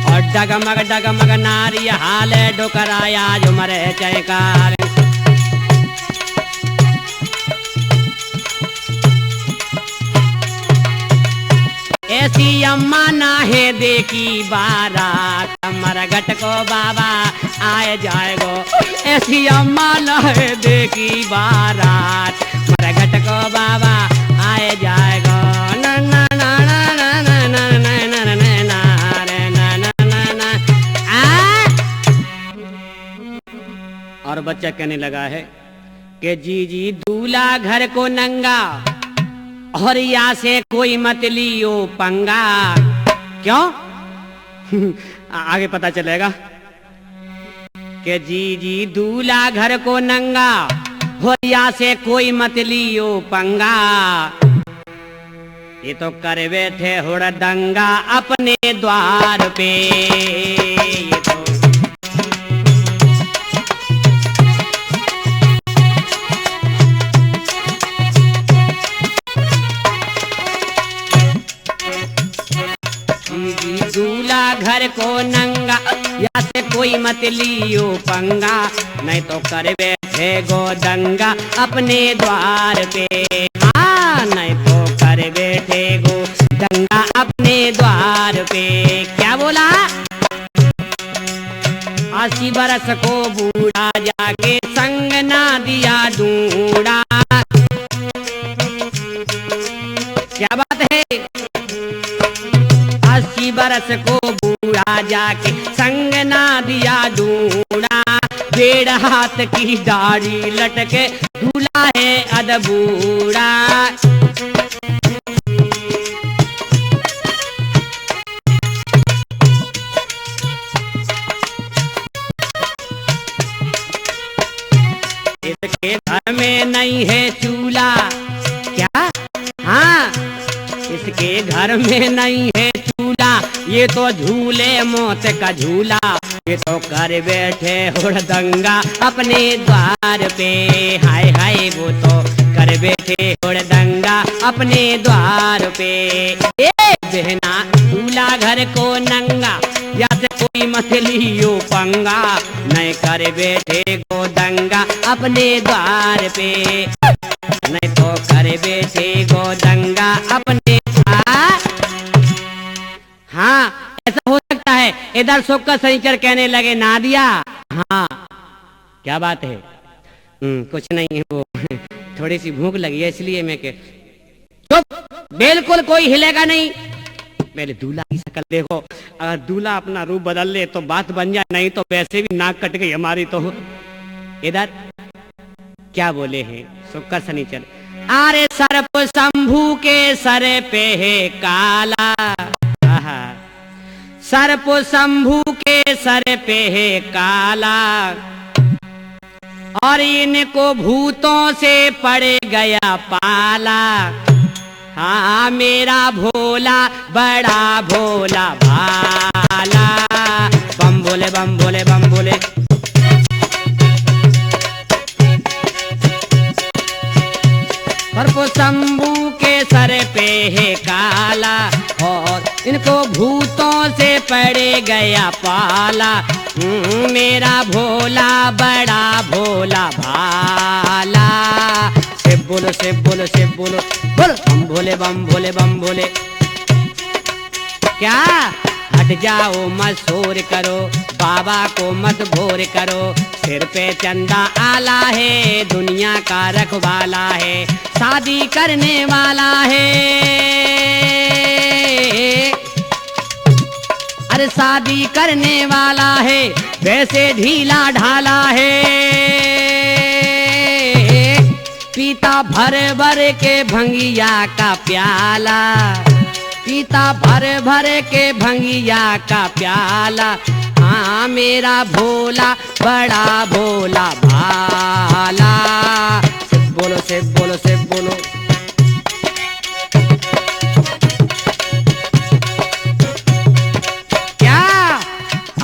और डगमग नारी हाल डुकरा आज मरे चयकार। ऐसी अम्मा ना है देखी बारात, मरघट को बाबा आए जाएगो। ऐसी अम्मा ना है देखी बारात, मरघट को बाबा आए जाएगो। ना ना ना ना ना ना ना ना ना ना ना ना ना ना। और बच्चा कहने लगा है कि जी दूल्हा घर को नंगा और या से कोई मत लियो पंगा। क्यों? आगे पता चलेगा कि जी दूल्हा घर को नंगा और या से कोई मत लियो पंगा। ये तो कर बैठे हुड़दंगा अपने द्वार पे। ये तो दूल्हा घर को नंगा या से कोई मत लियो पंगा, नहीं तो कर बैठे गो दंगा अपने द्वार पे। हाँ, नहीं तो कर बैठे गो दंगा अपने द्वार पे। क्या बोला? 80 बरस को बूढ़ा जाके संग ना दिया ढूंढा। क्या बात है? 80 बरस को बूढ़ा जाके संग ना दिया ढूंढा। 1.5 हाथ की दाढ़ी लटके दूल्हा है अधबूढ़ा। इसके घर में नहीं है चूल्हा। क्या? हाँ, इसके घर में नहीं है झूला, ये तो झूले मौत का झूला। ये तो कर बैठे हुड़दंगा अपने द्वार पे। हाय हाय, वो तो कर बैठे हुड़दंगा अपने द्वार पे। ए बहना, दूल्हा घर को नंगा या से कोई मत लियो पंगा, नहीं कर बैठे गो दंगा अपने द्वार पे। नहीं तो कर बैठे गोदंगा अपने हाँ ऐसा हो सकता है। इधर शोकर शनिचर कहने लगे नादिया, हाँ क्या बात है? कुछ नहीं है, वो थोड़ी सी भूख लगी है इसलिए मैं के चुप, बिल्कुल कोई हिलेगा नहीं। पहले दूल्हा की शक्ल देखो, अगर दूल्हा अपना रूप बदल ले तो बात बन जाए, नहीं तो वैसे भी नाक कट गई हमारी। तो इधर क्या बोले हैं शोकर शनिचर? अरे सर्प शंभू के सर पे है काला, सर्प शंभू के सर पे है काला, और इनको भूतों से पड़ गया पाला। हाँ मेरा भोला बड़ा भोला भाला, बम बोले बम बोले बम बोले। सर्प शंभू के सर पे है काला, और इनको भूतों से पड़ गया पाला। मेरा भोला बड़ा भोला भाला, शिव बोलो शिव बोलो शिव बोलो, बोलो बम भोले बम भोले बम भोले। क्या हट जाओ मत शोर करो, बाबा को मत भोर करो, सिर पे चंदा आला है, दुनिया का रखवाला है, शादी करने वाला है। अरे शादी करने वाला है, वैसे ढीला ढाला है, पीता भर भर के भंगिया का प्याला, पीता भर भर के भंगिया का प्याला। हाँ मेरा भोला बड़ा भोला भाला, शिव बोलो शिव बोलो शिव बोलो। क्या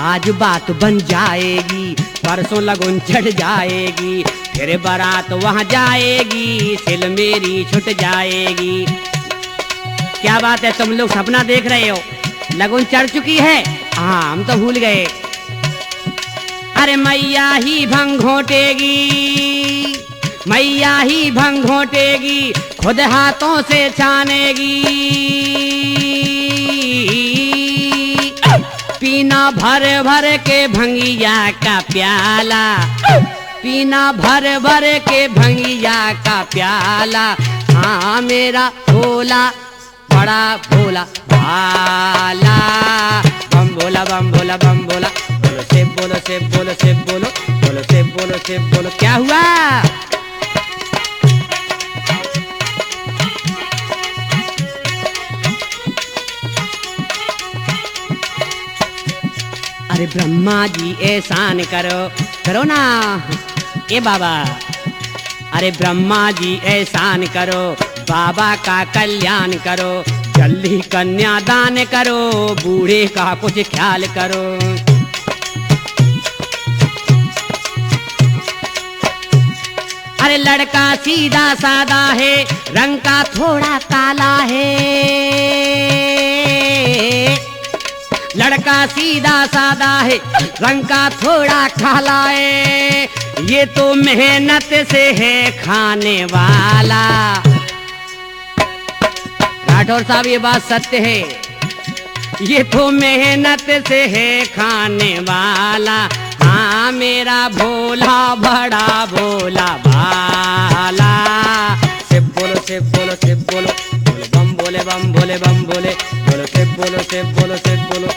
आज बात बन जाएगी, परसों लगन चढ़ जाएगी, फिर बारात वहां जाएगी, सिल मेरी छुट जाएगी। क्या बात है, तुम लोग सपना देख रहे हो, लगन चढ़ चुकी है? हाँ हम तो भूल गए। अरे मैया ही भंग घोटेगी, मैया ही भंग घोटेगी, खुद हाथों से छानेगी, पीना भर भर के भंगिया का प्याला, पीना भर भर के भंगिया का प्याला। हाँ मेरा भोला बड़ा भोला भाला, बम भोला बम भोला बम भोला, बोलो शिव बोलो शिव बोलो शिव बोलो, बोलो शिव बोलो शिव बोलो। क्या हुआ? अरे ब्रह्मा जी एहसान करो, करो ना ए बाबा। अरे ब्रह्मा जी एहसान करो, बाबा का कल्याण करो, जल्दी कन्या दान करो, बूढ़े का कुछ ख्याल करो। अरे लड़का सीधा सादा है, रंग का थोड़ा काला है, लड़का सीधा सादा है, रंग का थोड़ा काला है, ये तो मेहनत से है खाने वाला। राठौर साहब ये बात सत्य है, ये तो मेहनत से है खाने वाला। हाँ मेरा भोला बड़ा भोला भाला, शिव बोलो शिव बोलो शिव बोलो, बोलो बम बोले बम भोले बम बोले, बोलो शिव बोलो शिव बोलो शिव बोलो।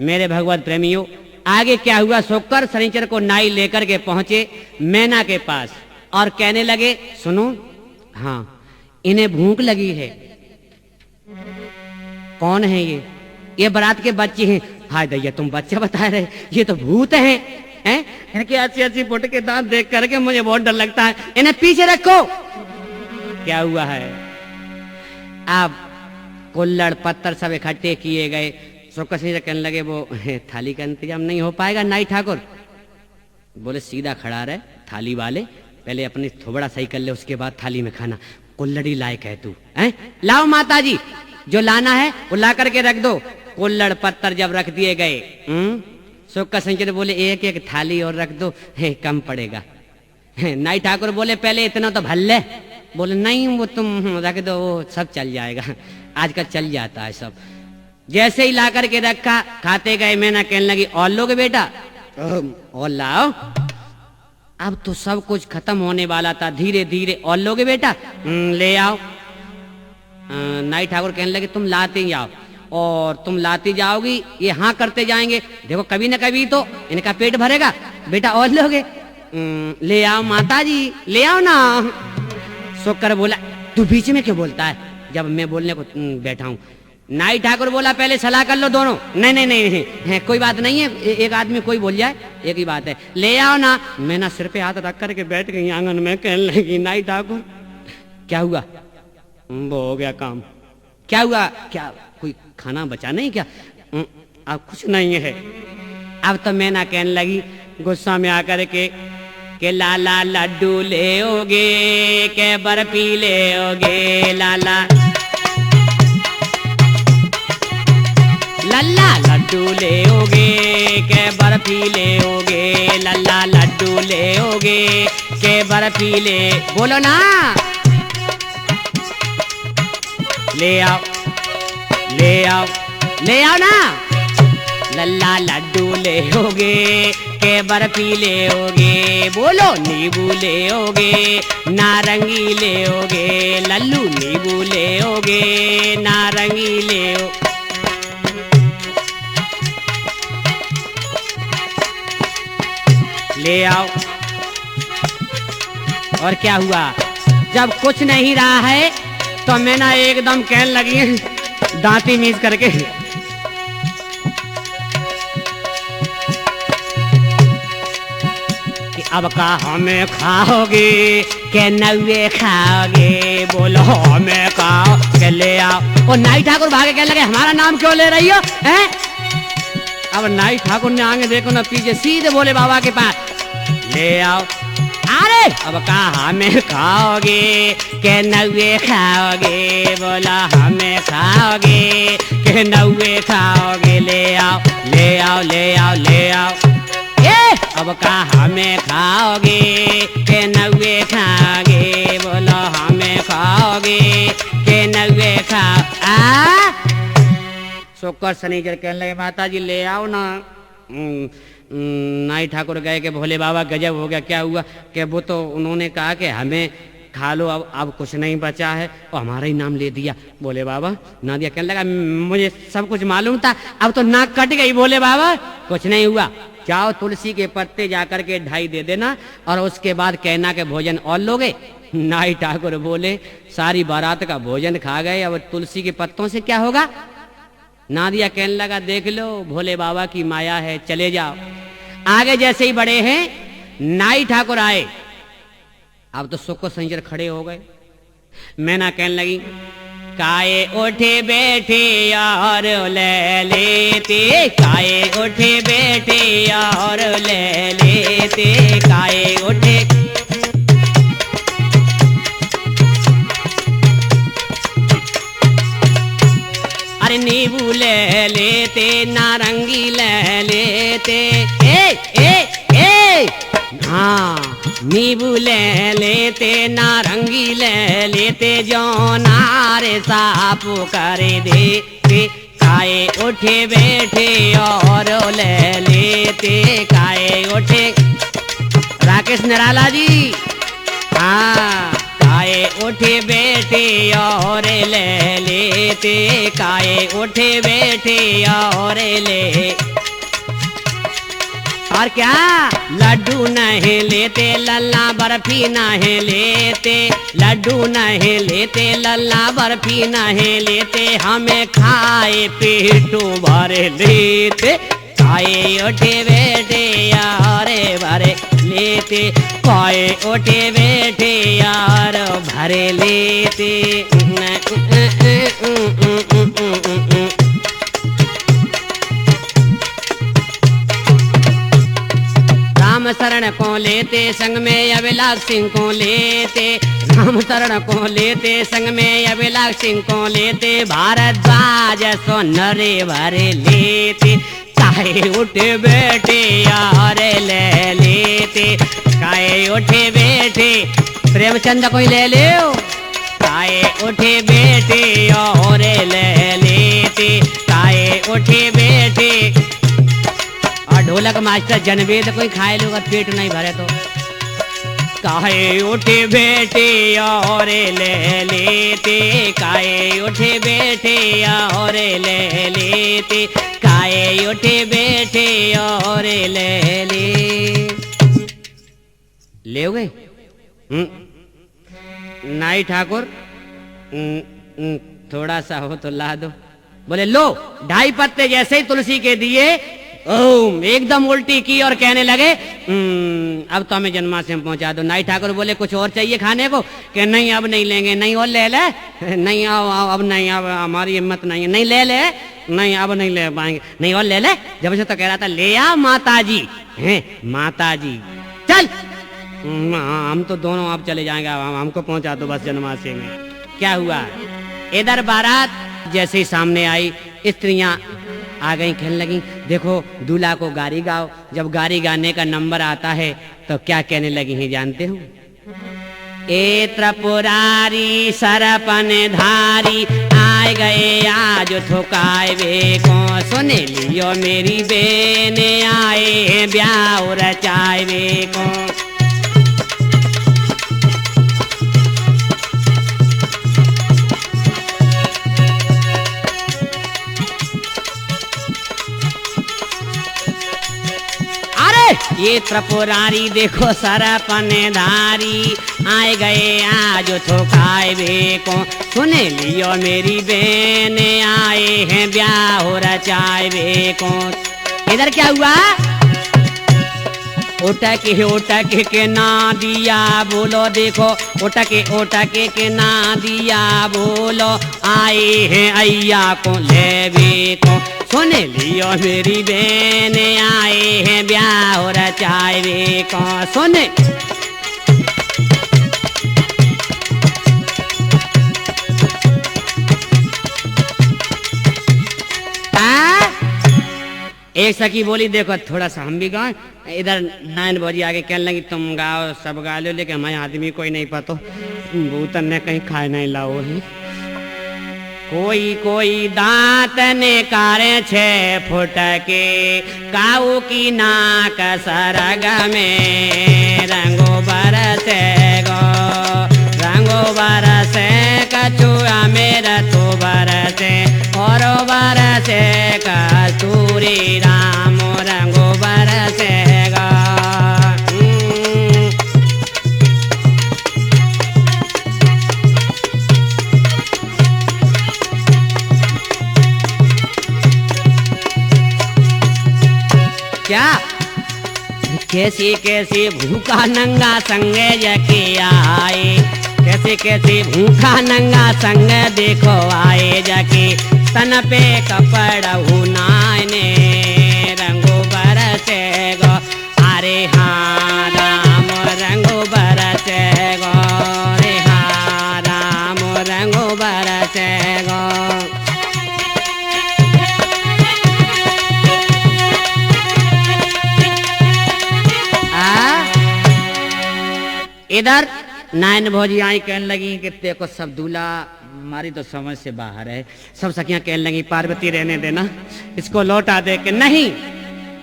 मेरे भगवत प्रेमियों, आगे क्या हुआ? शोकर शनिचर को नाई लेकर के पहुंचे मैना के पास और कहने लगे, सुनो, हाँ इन्हें भूख लगी है। कौन है ये? ये बारात के बच्चे हैं। हाय दैया, तुम बच्चे बता रहे, ये तो भूत हैं। इनके अच्छी अच्छी फुट के दांत देख करके मुझे बहुत डर लगता है, इन्हें पीछे रखो। क्या हुआ है? अब कुल्लड़ पत्थर सब इकट्ठे किए गए। सुक्का सिंह कहने लगे वो थाली का इंतजाम नहीं हो पाएगा नाई ठाकुर। बोले सीधा खड़ा रहे थाली वाले, पहले अपनी थोबड़ा सही कर ले, उसके बाद थाली में खाना। कुल्लड़ी लायक है तू, हैं? लाओ माता जी, जो लाना है वो ला करके रख दो। कुल्लड़ पत्थर जब रख दिए गए, सुक्का सिंह बोले एक एक थाली और रख दो, कम पड़ेगा। नाई ठाकुर बोले पहले इतना तो भर ले। बोले नहीं वो तुम रख दो, वो सब चल जाएगा, आजकल चल जाता है सब। जैसे ही ला करके रखा, खाते गए। मैंने कहने लगी और लोगे बेटा? और लाओ। अब तो सब कुछ खत्म होने वाला था। धीरे धीरे और लोगे बेटा? ले आओ। नाई ठाकुर कहने लगे तुम लाते ही आओ, और तुम लाती जाओगी, ये हाँ करते जाएंगे, देखो कभी न कभी तो इनका पेट भरेगा। बेटा और लोगे? ले आओ माता जी, ले आओ ना। शुक्र बोला तू बीच में क्यों बोलता है जब मैं बोलने को बैठा हूं? नाई ठाकुर बोला पहले सलाह कर लो दोनों। नहीं नहीं नहीं, नहीं है, कोई बात नहीं है, एक आदमी कोई बोल जाए, एक ही बात है, ले आओ ना। मैं ना सिर पे हाथ रख करके बैठ गई आंगन में। कहने लगी नाई ठाकुर क्या हुआ? वो हो गया काम। क्या हुआ? क्या कोई खाना बचा नहीं क्या? अब कुछ नहीं है। अब तो मैं ना कहने लगी गुस्सा में आकर के लाला लड्डू ले ओगे के बर्फी ले ओगे, लाला लल्ला लड्डू ले ओगे के बर्फी ले ओगे, लल्ला लड्डू ले ओगे के बर्फी ले। बोलो ना, ले आओ ले आओ ले आओ ना। लल्ला लड्डू ले ओगे के बर्फी ले ओगे। बोलो नींबू ले ओगे नारंगी ले ओगे, लल्लू नींबू ले ओगे नारंगी ले ओ। ले आओ। और क्या हुआ? जब कुछ नहीं रहा है तो मैं ना एकदम कहने लगी दांती मीस करके कि अब का हमें खाओगे के नवे खाओगे? बोलो हमें खाओ के ले आओ। और नाई ठाकुर भागे कहने लगे हमारा नाम क्यों ले रही हो? हैं? अब नाई ठाकुर ने आगे देखो ना पीछे, सीधे बोले बाबा के पास ले आओ। अरे अब कहा हमें खाओगे के नवे खाओगे? बोला हमें खाओगे के नवे खाओगे? ले आओ ले आओ ले आओ ले आओ। ए अब कहा हमें खाओगे के नवे खाओगे? बोला हमें खाओगे के नवे खाओ। शुक्र शनिचर कहने लगे माता जी ले आओ ना। नाई ठाकुर गए कि भोले बाबा गजब हो गया। क्या हुआ? कि वो तो उन्होंने कहा कि हमें खा लो, अब कुछ नहीं बचा है, और हमारा ही नाम ले दिया। बोले बाबा ना दिया। कहने लगा मुझे सब कुछ मालूम था, अब तो नाक कट गई। बोले बाबा कुछ नहीं हुआ, जाओ तुलसी के पत्ते जाकर के ढाई दे देना, और उसके बाद कहना के भोजन और लोगे। नाई ठाकुर बोले सारी बारात का भोजन खा गए, अब तुलसी के पत्तों से क्या होगा? नादिया कहने लगा देख लो भोले बाबा की माया है, चले जाओ। आगे जैसे ही बड़े हैं, नाई ठाकुर आए। अब तो सुख संजर खड़े हो गए। मैना कहने लगी काए उठे बैठे और ले लेते, काए उठे बैठे और ले लेते, काए उठे नींबू ले लेते नारंगी ले लेते। हाँ नींबू ले लेते नारंगी ले लेते, जो नारे साफ कर देते। काए उठे बैठे और ले लेते, काए उठे। राकेश निराला जी, हाँ काए उठे बैठे और ले लेते, काए उठे बैठे और ले। और क्या लड्डू नहीं लेते, लल्ला बर्फी नहीं लेते, लड्डू नहीं लेते, लल्ला बर्फी नहीं लेते, हमें खाए पेटू भर लेते। काए उठे बैठे यार भरे लेते, काए उठे बैठे यार भरे लेते। शरण को लेते संग में अभिलाष सिंह को लेते, रामचरण को लेते संग में अभिलाष सिंह को लेते, भारद्वाज सो नरे भरे लेते, काहे उठे बैठे यार ले लेते, काहे उठे बैठे प्रेमचंद कोई ले ले, काहे उठे बैठे और ले लेते, काहे उठे बैठे। और ढोलक मास्टर जनवेद कोई खाए लोग पेट नहीं भरे तो, काहे उठे बैठे और ले लेते, काहे उठे बैठे और ले लेते, काहे उठे बैठे और ले गए। नाई ठाकुर थोड़ा सा हो तो ला दो। बोले लो, 2.5 पत्ते जैसे ही तुलसी के दिए, ओम एकदम उल्टी की और कहने लगे अब तो हमें जन्माष्टमी पहुंचा दो। नाई ठाकुर बोले कुछ और चाहिए खाने को? कि नहीं अब नहीं लेंगे। नहीं और ले ले, नहीं अब नहीं, अब हमारी हिम्मत नहीं है। नहीं ले ले, नहीं अब नहीं ले पाएंगे। नहीं और ले ले। जब से तो कह रहा था ले आ माता जी हैं, माता जी चल हम तो दोनों अब चले जाएंगे, हमको पहुंचा दो बस जन्माष्टमी में। क्या हुआ, इधर बारात जैसे ही सामने आई, स्त्रियां आ गई, खेलने लगी। देखो दूल्हा को गारी गाओ। जब गारी गाने का नंबर आता है तो क्या कहने लगी हैं जानते हो? ए त्रिपुरारी सरपन धारी आए गए आज ठुकाए वे को, सुन लियो मेरी बेन आए हैं ब्याह रचाए वे को। ये त्रिपुरारी देखो सरपन धारी आए गए आज ठोकाए वे को, सुने लियो मेरी बेन आए हैं ब्याह रचाए वे को। इधर क्या हुआ? ओटके के ना दिया बोलो, देखो ओटके के ना दिया बोलो, आए हैं अय्या को लेवे को, सुन लियो मेरी बेन आए हैं ब्याह रचाए वे को। सुन एक सखी बोली देखो थोड़ा सा हम भी गाएं। इधर नाइन बजी आगे कहने लगी तुम गाओ, सब गा लो, लेकिन हमारे आदमी कोई नहीं पतो, भूतन ने कहीं खाए नहीं लाओ है। कोई कोई दांत ने कारे 6 फुट के, काऊ की नाक सरग में, रंगो बरसे गो रंगो बरसे, कछुआ मेरा तो बरसे और बरसे कस्तूरी राम, रंगो बरसे गा। क्या कैसी कैसी भूखा नंगा संगे जके आए, कैसे कैसे भूखा नंगा संग देखो आए जाके, तन पे कपड़ा हुनाने रंगो बरसे गो, अरे हाँ राम रंगो बरसे गो, अरे हाँ राम रंगो बरसे गो। इधर नाइन भौजी आई कहने लगी कि देखो सब दूल्हा हमारी तो समझ से बाहर है। सब सखियां कहने लगी पार्वती रहने देना, इसको लौटा दे। कि नहीं,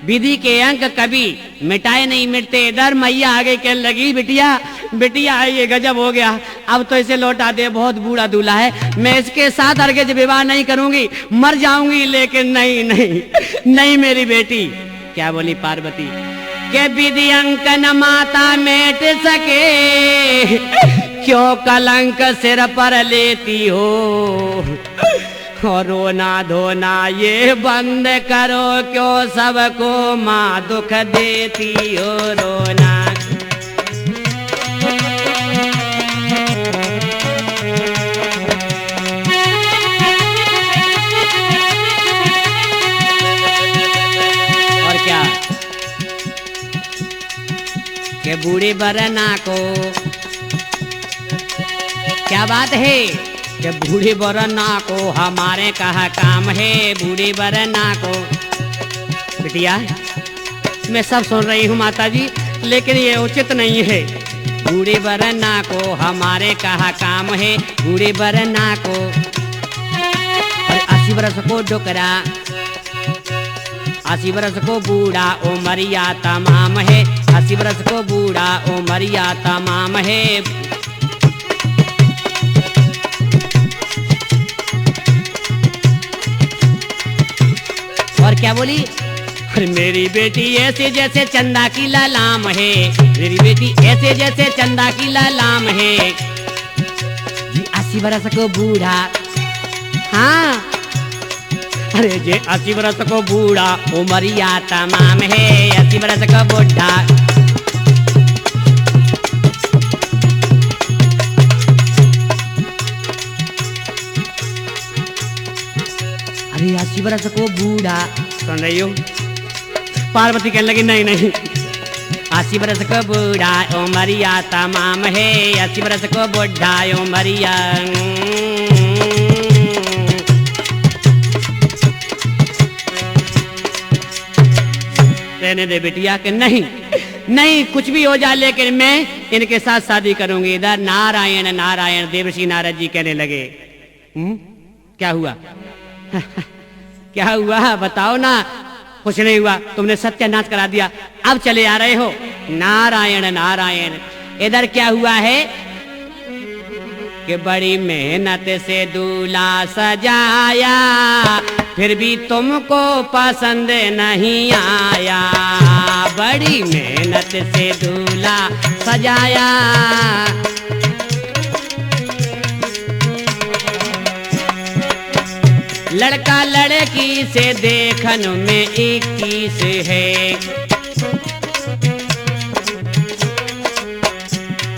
विधि के अंक कभी मिटाए नहीं मिटते। इधर मैया आगे कहने लगी बिटिया बिटिया ये गजब हो गया, अब तो इसे लौटा दे, बहुत बूढ़ा दूल्हा है, मैं इसके साथ अर्घ्य विवाह नहीं करूंगी, मर जाऊंगी। लेकिन नहीं नहीं नहीं मेरी बेटी। क्या बोली पार्वती? के विधि अंक न माता मेट सके, क्यों कलंक सिर पर लेती हो, और रोना धोना ये बंद करो, क्यों सबको माँ दुख देती हो रोना। बूढ़े बरना को। क्या बात है कि बूढ़े बरना को हमारे कहा काम है, बूढ़े बरना को। बिटिया मैं सब सुन रही हूँ माता जी, लेकिन ये उचित नहीं है। बूढ़े बरना को हमारे कहा काम है, बूढ़े बरना को। 80 बरस को डोकरा, 80 बरस को बूढ़ा उमरिया तमाम है, 80 बरस को बूढ़ा उमरिया तमाम है। और क्या बोली? मेरी बेटी ऐसे जैसे चंदा की ललाम है, मेरी बेटी ऐसे जैसे चंदा की ललाम है। 80 बरस को बूढ़ा, हाँ अरे जे 80 बरस को बूढ़ा उमरिया तमाम है, 80 बरस का बूढ़ा। अरे 80 बरस को बूढ़ा, सुन रही हो? पार्वती कहने लगी नहीं नहीं, 80 बरस को बूढ़ा उमरिया तमाम है, 80 बरस को बूढ़ा उमरिया। रहने दे बिटिया के नहीं नहीं कुछ भी हो जाए, लेकिन मैं इनके साथ शादी करूंगी। इधर नारायण नारायण देवर्षि नारद जी कहने लगे क्या हुआ? क्या हुआ बताओ ना? कुछ नहीं हुआ, तुमने सत्यानाश करा दिया, अब चले आ रहे हो। नारायण नारायण। इधर क्या हुआ है कि बड़ी मेहनत से दूल्हा सजाया, फिर भी तुमको पसंद नहीं आया। बड़ी मेहनत से दूल्हा सजाया, लड़का लड़की से देखन में 21 है,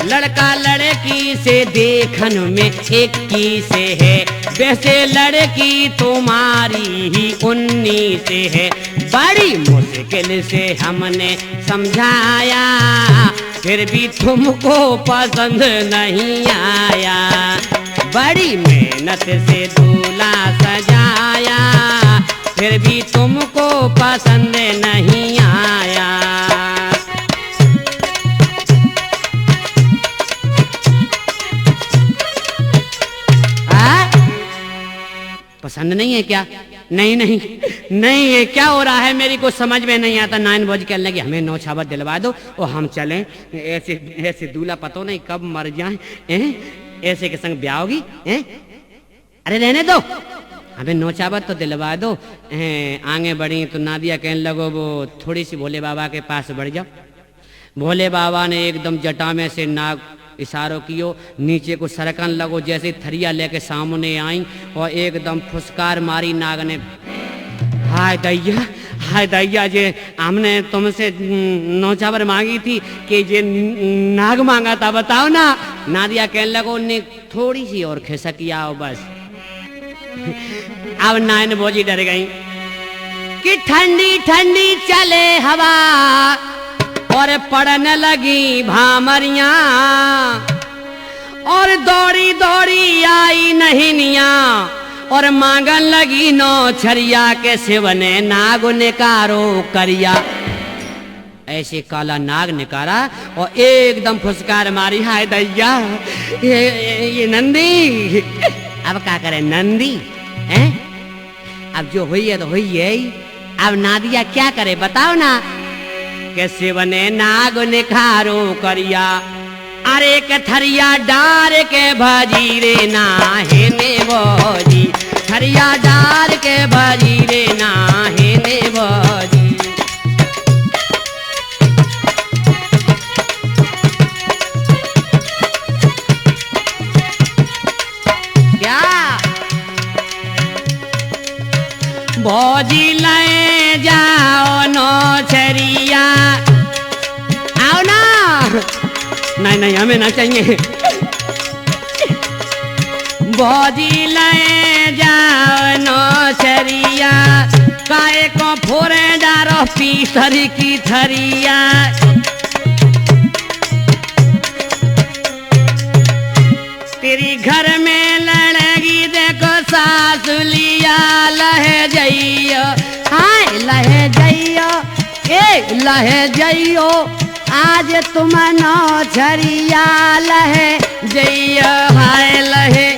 लड़का लड़की से देखन में 21 है, वैसे लड़की तुम्हारी ही 19 है। बड़ी मुश्किल से हमने समझाया, फिर भी तुमको पसंद नहीं आया। बड़ी मेहनत से दूल्हा सजाया, फिर भी तुमको पसंद नहीं आया। पसंद नहीं है क्या? नहीं नहीं नहीं, ये क्या हो रहा है मेरी को समझ में नहीं आता। 9 बजे कहने लगे हमें नौछावर दिलवा दो और हम चलें। ऐसे ऐसे दूल्हा पता नहीं कब मर जाए, ऐसे के संग ब्याह होगी। अरे रहने दो, हमें नौछावर तो दिलवा दो। आगे बढ़ी तो नादिया कहने लगो वो थोड़ी सी भोले बाबा के पास बढ़ जाओ। भोले बाबा ने एकदम जटा में से नाग इशारों कियो, नीचे को सरकन लगो। जैसे थरिया लेके सामने आई और एकदम फुसकार मारी नाग ने। हाय दैया जे हमने तुमसे नौछावर मांगी थी कि जे नाग मांगा था, बताओ ना। नादिया कहने लगो ने थोड़ी सी और खिसक आओ बस। अब 9 बजे डर गई कि ठंडी ठंडी चले हवा और पड़ने लगी भामरिया, और दौड़ी दौड़ी आई नहिनिया और मांगन लगी नौछरिया के शिवने नाग निकारो करिया। ऐसे काला नाग निकारा और एकदम फुसकार मारी। हाय दैया ये नंदी, अब क्या करे नंदी हैं? अब जो हुई है तो हुई है। अब नादिया क्या करे बताओ ना। के शिवने नाग निखारो करिया, अरे के थरिया डार के भजी रे नाहे ने भजी, थरिया डार के भजी रे नाहे ने भजी। क्या भौजी ले जाओ नौछरिया, आओ ना। नहीं नहीं हमें ना चाहिए। भौजी ले जाओ नौछरिया, काहे को फोरे डारो पीसरी की थरिया। घर में लड़गी देखो सासुलिया लहे जइयो, हाय लहे जइयो, ए लहे जइयो, आज तुम नौ झरिया लहे जइयो, हाय लहे।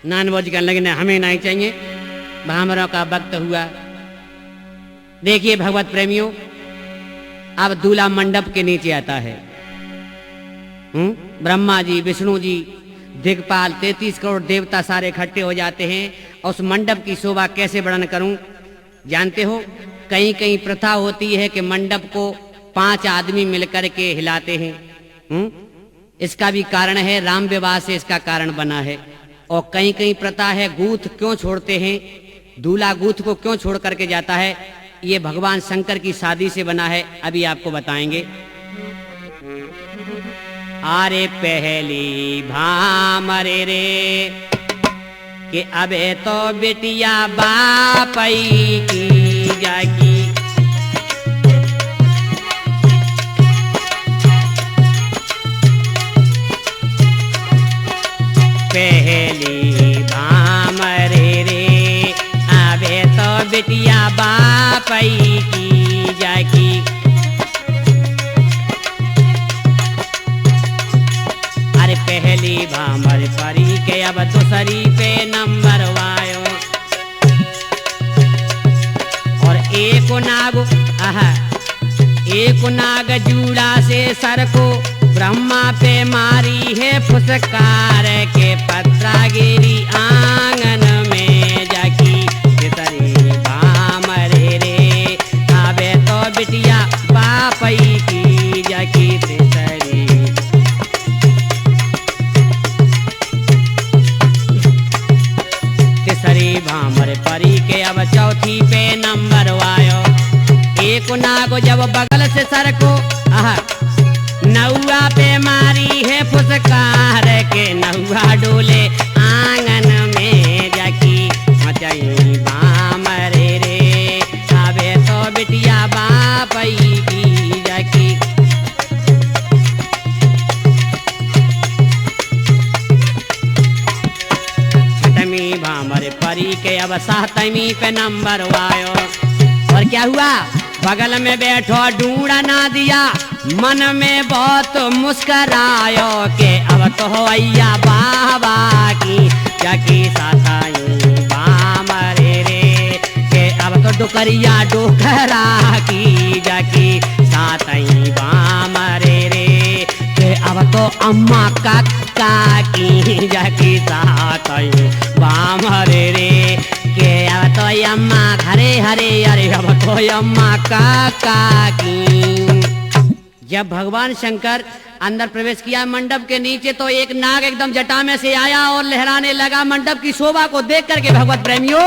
नानबोझ कहने लगे ना हमें नहीं चाहिए, ब्राह्मणों का वक्त हुआ। देखिए भगवत प्रेमियों, अब दूल्हा मंडप के नीचे आता है। ब्रह्मा जी, विष्णु जी, दिक्पाल, 33 करोड़ देवता सारे इकट्ठे हो जाते हैं। और उस मंडप की शोभा कैसे वर्णन करूं, जानते हो? कहीं कहीं प्रथा होती है कि मंडप को 5 आदमी मिलकर के हिलाते हैं। इसका भी कारण है, राम विवाह से इसका कारण बना है। और कहीं कहीं प्रथा है, गूथ क्यों छोड़ते हैं, दूल्हा गूथ को क्यों छोड़ करके जाता है, ये भगवान शंकर की शादी से बना है। अभी आपको बताएंगे। अरे पहली भामरे रे कि अबे तो बेटिया बापई की जागी, पहली भामरे रे अबे तो बेटिया बापई की जागी। अरे पहली भामर परी के अब दूसरी पे नंबर वायो, और एक नाग जूड़ा से सर को ब्रह्मा पे मारी है फुसकार के, पत्रा गिरी आंगन में जाकी। तीसरी भामरे रे आवे तो बिटिया बापई की जाकी। तीसरी भामर परी के अब चौथी पे नंबर वायो। एक नाग जब बगल से सर को नौआ पे मारी है फुसकार के, नौआ डोले आंगन में जाकी। मचाई भामरे रे आवे तो बिटिया बापई की जाकी। छठवीं भामर परी के अब सातवीं पे नंबर वायो। और क्या हुआ, बगल में बैठो ढूंढा ना दिया, मन में बहुत मुस्करायो के अब तो अय्या बाबा की जाकी। साताई भामरे रे के अब तो डुकरिया डोकरा की जाकी। साताई भामरे रे के अब तो अम्मा काका की जाकी। साताई भामरे रे के अब तो अम्मा घरे हरे, अरे अब तो अम्मा काका की। जब भगवान शंकर अंदर प्रवेश किया मंडप के नीचे, तो एक नाग एकदम जटा में से आया और लहराने लगा मंडप की शोभा को देख करके भगवत प्रेमियों,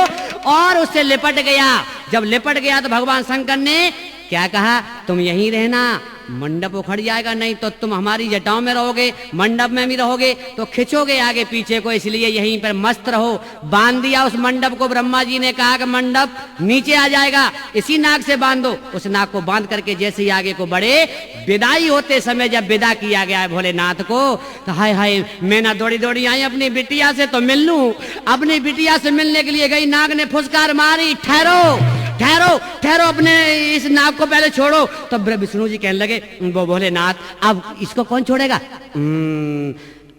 और उससे लिपट गया। जब लिपट गया तो भगवान शंकर ने क्या कहा, तुम यहीं रहना, मंडप उखड़ जाएगा, नहीं तो तुम हमारी जटाओं में रहोगे, मंडप में भी रहोगे तो खिंचोगे आगे पीछे को, इसलिए यहीं पर मस्त रहो। बांध दिया उस मंडप को। ब्रह्मा जी ने कहा कि मंडप नीचे आ जाएगा, इसी नाग से बांधो। उस नाग को बांध करके जैसे ही आगे को बढ़े, विदाई होते समय जब विदा किया गया है भोलेनाथ को, तो हाय हाय मैं ना दौड़ी दौड़ी आई अपनी बिटिया से तो मिल लूं। अपनी बिटिया से मिलने के लिए गई, नाग ने फुसकार मारी, ठहरो ठहरो ठहरो, अपने इस नाग को पहले छोड़ो। तो विष्णु जी कहने लगे, वो भोलेनाथ अब इसको कौन छोड़ेगा।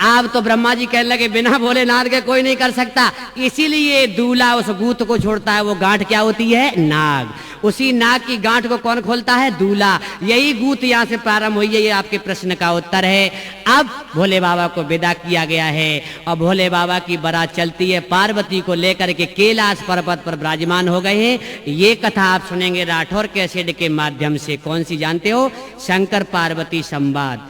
अब तो ब्रह्मा जी कहने लगे, बिना भोलेनाथ के कोई नहीं कर सकता, इसीलिए दूल्हा उस गूथ को छोड़ता है। वो गांठ क्या होती है, नाग। उसी नाग की गांठ को कौन खोलता है, दूल्हा। यही गूथ यहाँ से प्रारंभ हुई है। ये आपके प्रश्न का उत्तर है। अब भोले बाबा को विदा किया गया है और भोले बाबा की बारात चलती है, पार्वती को लेकर के कैलाश पर्वत पर विराजमान हो गए हैं। ये कथा आप सुनेंगे राठौर कैसेट के माध्यम से। कौन सी जानते हो, शंकर पार्वती संवाद।